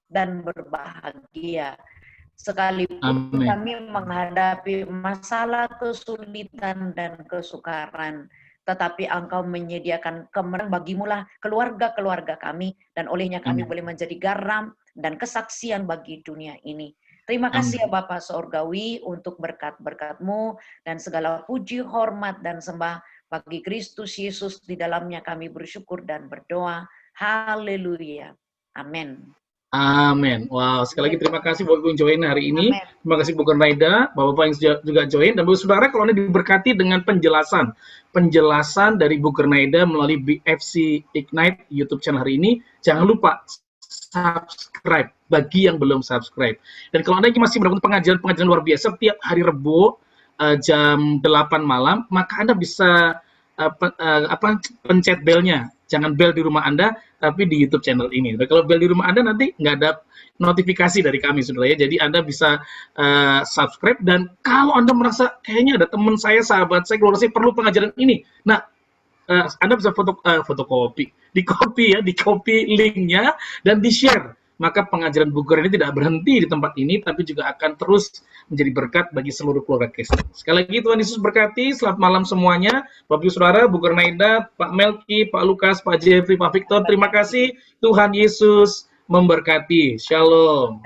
dan berbahagia. Sekalipun Amin. kami menghadapi masalah, kesulitan, dan kesukaran, tetapi Engkau menyediakan kemenangan bagimulah keluarga-keluarga kami, dan olehnya kami Amin. boleh menjadi garam dan kesaksian bagi dunia ini. Terima kasih ya Bapa Sorgawi untuk berkat-berkat-Mu, dan segala puji, hormat, dan sembah bagi Kristus Yesus. Di dalamnya kami bersyukur dan berdoa. Haleluya. Amin. Amin. Wow, sekali lagi terima kasih buat yang join hari ini. Amin. Terima kasih Bu Naida, Bapak-Bapak yang juga join, dan Bu Saudara kalau Anda diberkati dengan penjelasan dari Bu Naida melalui BFC Ignite YouTube channel hari ini, jangan lupa subscribe bagi yang belum subscribe. Dan kalau Anda masih mendapatkan pengajaran luar biasa setiap hari Rebo jam 8 malam, maka Anda bisa pencet belnya. Jangan bel di rumah Anda, tapi di YouTube channel ini. Dan kalau bel di rumah Anda nanti nggak ada notifikasi dari kami, saudara ya. Jadi Anda bisa subscribe, dan kalau Anda merasa kayaknya ada teman saya, sahabat saya, keluarga saya perlu pengajaran ini, nah Anda bisa fotokopi, di copy linknya dan di share. Maka pengajaran Buker ini tidak berhenti di tempat ini, tapi juga akan terus menjadi berkat bagi seluruh keluarga Kristen. Sekali lagi Tuhan Yesus berkati. Selamat malam semuanya, Bapak Ibu Saudara, Buker Naida, Pak Melki, Pak Lukas, Pak Jeffrey, Pak Victor. Terima kasih. Tuhan Yesus memberkati. Shalom.